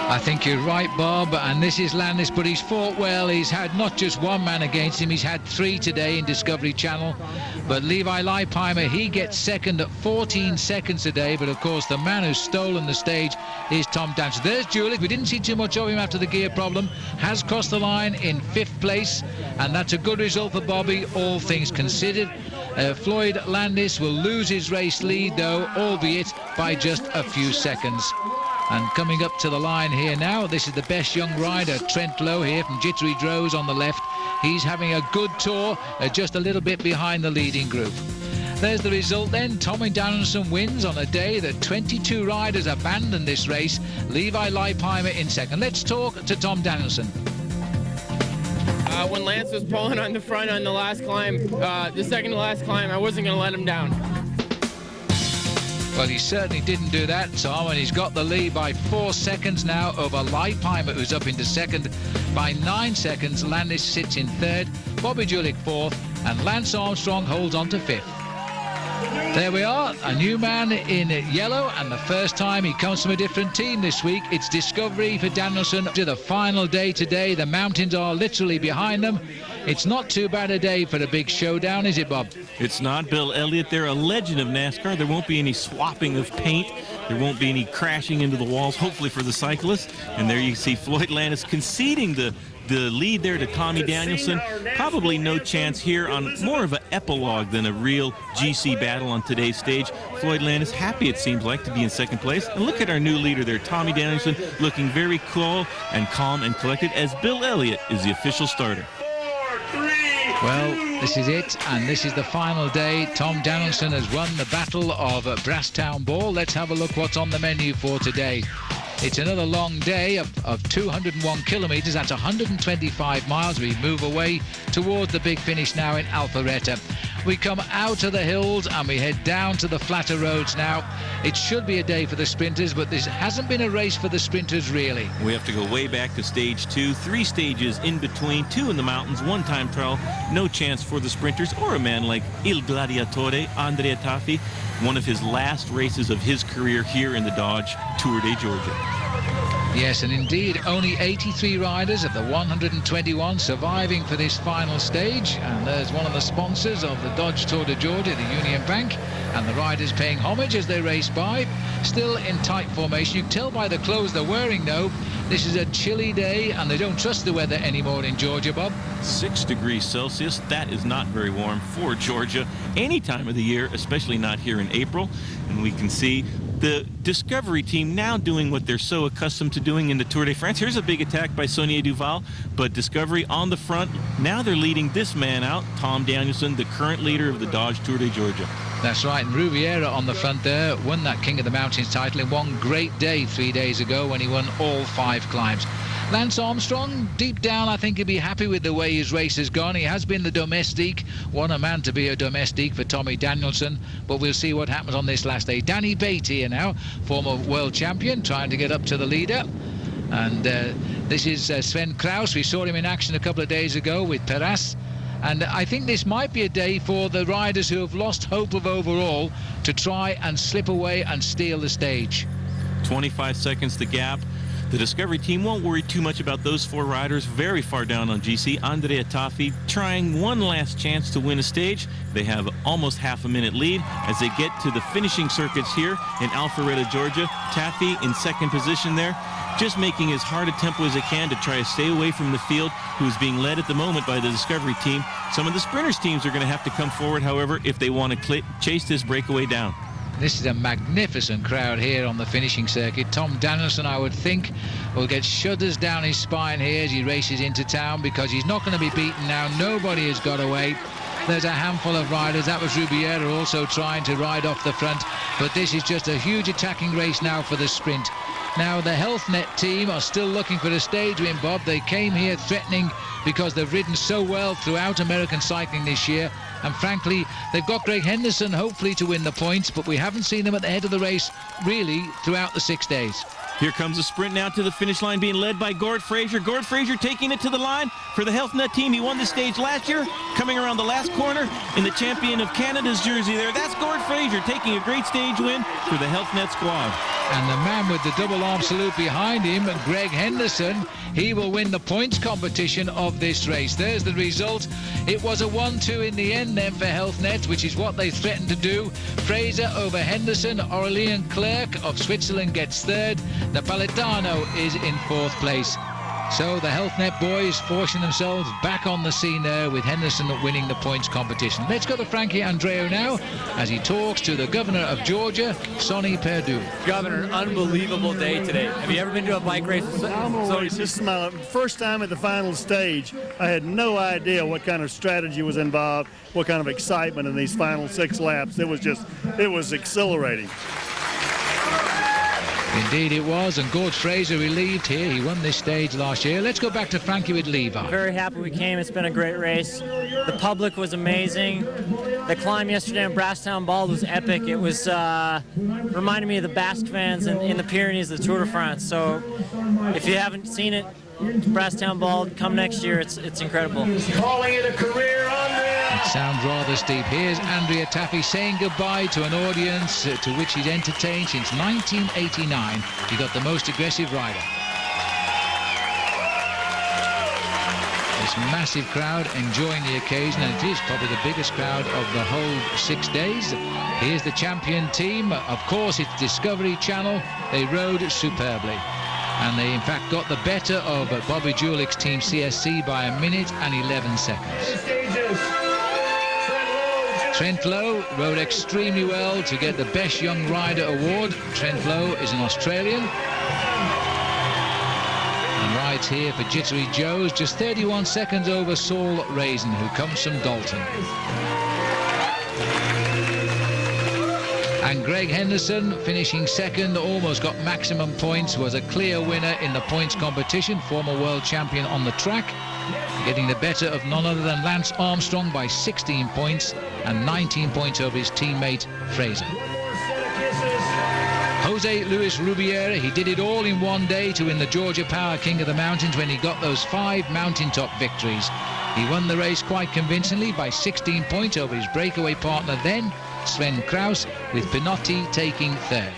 I think you're right, Bob, and this is Landis, but he's fought well. He's had not just one man against him, he's had 3 today in Discovery Channel. But Levi Leipheimer, he gets second at 14 seconds today, but of course the man who's stolen the stage is Tom Danielson. There's Julich. We didn't see too much of him after the gear problem. Has crossed the line in 5th place, and that's a good result for Bobby, all things considered. Floyd Landis will lose his race lead, though, albeit by just a few seconds. And coming up to the line here now, this is the best young rider, Trent Lowe here from Jittery Droz on the left. He's having a good tour, just a little bit behind the leading group. There's the result then. Tommy Danielson wins on a day that 22 riders abandoned this race. Levi Leipheimer in second. Let's talk to Tom Danielson. When Lance was pulling on the front on the last climb, the second to last climb, I wasn't going to let him down. Well, he certainly didn't do that, Tom, and he's got the lead by 4 seconds now over Leipheimer, who's up into second. By 9 seconds, Landis sits in third, Bobby Julich fourth, and Lance Armstrong holds on to fifth. There we are, a new man in yellow, and the first time he comes from a different team this week. It's Discovery for Danielson. To the final day today, the mountains are literally behind them. It's not too bad a day for the big showdown, is it, Bob? It's not. Bill Elliott, they're a legend of NASCAR. There won't be any swapping of paint. There won't be any crashing into the walls, hopefully for the cyclists. And there you see Floyd Landis conceding the lead there to Tommy Danielson. Probably no chance here on more of an epilogue than a real GC battle on today's stage. Floyd Landis happy, it seems like, to be in second place. And look at our new leader there, Tommy Danielson, looking very cool and calm and collected as Bill Elliott is the official starter. Well, this is it, and this is the final day. Tom Danielson has won the Battle of Brasstown Ball. Let's have a look what's on the menu for today. It's another long day of 201 kilometres. That's 125 miles. We move away towards the big finish now in Alpharetta. We come out of the hills and we head down to the flatter roads now. It should be a day for the sprinters, but this hasn't been a race for the sprinters, really. We have to go way back to stage 2. 3 stages in between, 2 in the mountains, 1 time trial. No chance for the sprinters or a man like Il Gladiatore, Andrea Tafi. One of his last races of his career here in the Dodge Tour de Georgia. Yes, and indeed, only 83 riders of the 121 surviving for this final stage. And there's one of the sponsors of the Dodge Tour de Georgia, the Union Bank, and the riders paying homage as they race by. Still in tight formation. You can tell by the clothes they're wearing, though. This is a chilly day, and they don't trust the weather anymore in Georgia, Bob. 6 degrees Celsius. That is not very warm for Georgia any time of the year, especially not here in April. And we can see the Discovery team now doing what they're so accustomed to doing in the Tour de France. Here's a big attack by Sonia Duval, but Discovery on the front. Now they're leading this man out, Tom Danielson, the current leader of the Dodge Tour de Georgia. That's right, and Rubiera on the front there won that King of the Mountains title in one great day 3 days ago when he won all 5 climbs. Lance Armstrong, deep down, I think he'll be happy with the way his race has gone. He has been the domestique, a man to be a domestique for Tommy Danielson, but we'll see what happens on this last day. Danny Bate here now, former world champion, trying to get up to the leader. And this is Sven Kraus. We saw him in action a couple of days ago with Perez. And I think this might be a day for the riders who have lost hope of overall to try and slip away and steal the stage. 25 seconds the gap. The Discovery team won't worry too much about those 4 riders very far down on GC. Andrea Tafi trying one last chance to win a stage. They have almost half a minute lead as they get to the finishing circuits here in Alpharetta, Georgia. Tafi in second position there, just making as hard a tempo as they can to try to stay away from the field, who's being led at the moment by the Discovery team. Some of the sprinters teams are going to have to come forward, however, if they want to chase this breakaway down. This is a magnificent crowd here on the finishing circuit. Tom Danielson, I would think, will get shudders down his spine here as he races into town, because he's not going to be beaten now. Nobody has got away. There's a handful of riders. That was Rubiera also trying to ride off the front. But this is just a huge attacking race now for the sprint. Now, the HealthNet team are still looking for a stage win, Bob. They came here threatening because they've ridden so well throughout American cycling this year. And frankly, they've got Greg Henderson hopefully to win the points, but we haven't seen them at the head of the race really throughout the 6 days. Here comes a sprint now to the finish line, being led by Gord Fraser. Gord Fraser taking it to the line for the HealthNet team. He won the stage last year, coming around the last corner in the champion of Canada's jersey there. That's Gord Fraser taking a great stage win for the HealthNet squad. And the man with the double arm salute behind him, Greg Henderson, he will win the points competition of this race. There's the result. It was a 1-2 in the end then for HealthNet, which is what they threatened to do. Fraser over Henderson. Aurélien Clerc of Switzerland gets third. Napolitano is in 4th place. So the Health Net boys forcing themselves back on the scene there with Henderson winning the points competition. Let's go to Frankie Andreou now as he talks to the governor of Georgia, Sonny Perdue. Governor, unbelievable day today. Have you ever been to a bike race? This is my first time at the final stage. I had no idea what kind of strategy was involved, what kind of excitement in these final 6 laps. It was exhilarating. Indeed it was, and Gord Fraser relieved here. He won this stage last year. Let's go back to Frankie with Levi. Very happy we came. It's been a great race. The public was amazing. The climb yesterday on Brasstown Bald was epic. It was reminded me of the Basque fans in the Pyrenees of the Tour de France. So if you haven't seen it, Brasstown Bald, come next year. It's incredible. Calling it a career, Andrea. It sounds rather steep. Here's Andrea Taffy saying goodbye to an audience to which he's entertained since 1989. He got the most aggressive rider. This massive crowd enjoying the occasion, and it is probably the biggest crowd of the whole 6 days. Here's the champion team. Of course, it's Discovery Channel. They rode superbly. And they, in fact, got the better of Bobby Julick's team CSC by 1 minute and 11 seconds. Trent Lowe rode extremely well to get the Best Young Rider award. Trent Lowe is an Australian and rides here for Jittery Joe's, just 31 seconds over Saul Raisin, who comes from Dalton. And Greg Henderson, finishing second, almost got maximum points, was a clear winner in the points competition, former world champion on the track, getting the better of none other than Lance Armstrong by 16 points and 19 points over his teammate Fraser. Jose Luis Rubiera, he did it all in one day to win the Georgia Power King of the Mountains when he got those 5 mountaintop victories. He won the race quite convincingly by 16 points over his breakaway partner then, Sven Kraus, with Pinotti taking third.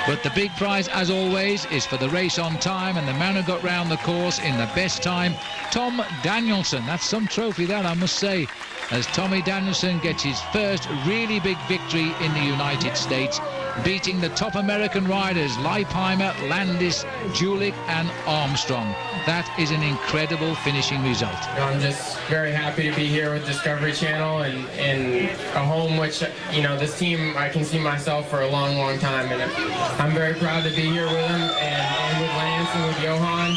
But the big prize, as always, is for the race on time, and the man who got round the course in the best time, Tom Danielson. That's some trophy, that, I must say, as Tommy Danielson gets his first really big victory in the United States, beating the top American riders, Leipheimer, Landis, Julich and Armstrong. That is an incredible finishing result. I'm just very happy to be here with Discovery Channel and a home which, you know, this team, I can see myself for a long, long time. And I'm very proud to be here with them and with Lance and with Johan.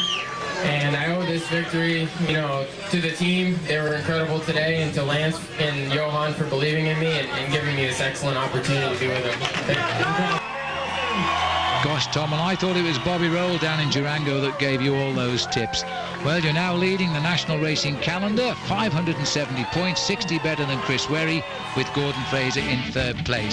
And I owe this victory, you know, to the team. They were incredible today, and to Lance and Johan for believing in me and giving me this excellent opportunity to be with them. Gosh, Tom, and I thought it was Bobby Roll down in Durango that gave you all those tips. Well, you're now leading the national racing calendar, 570 points, 60 better than Chris Werry, with Gordon Fraser in third place.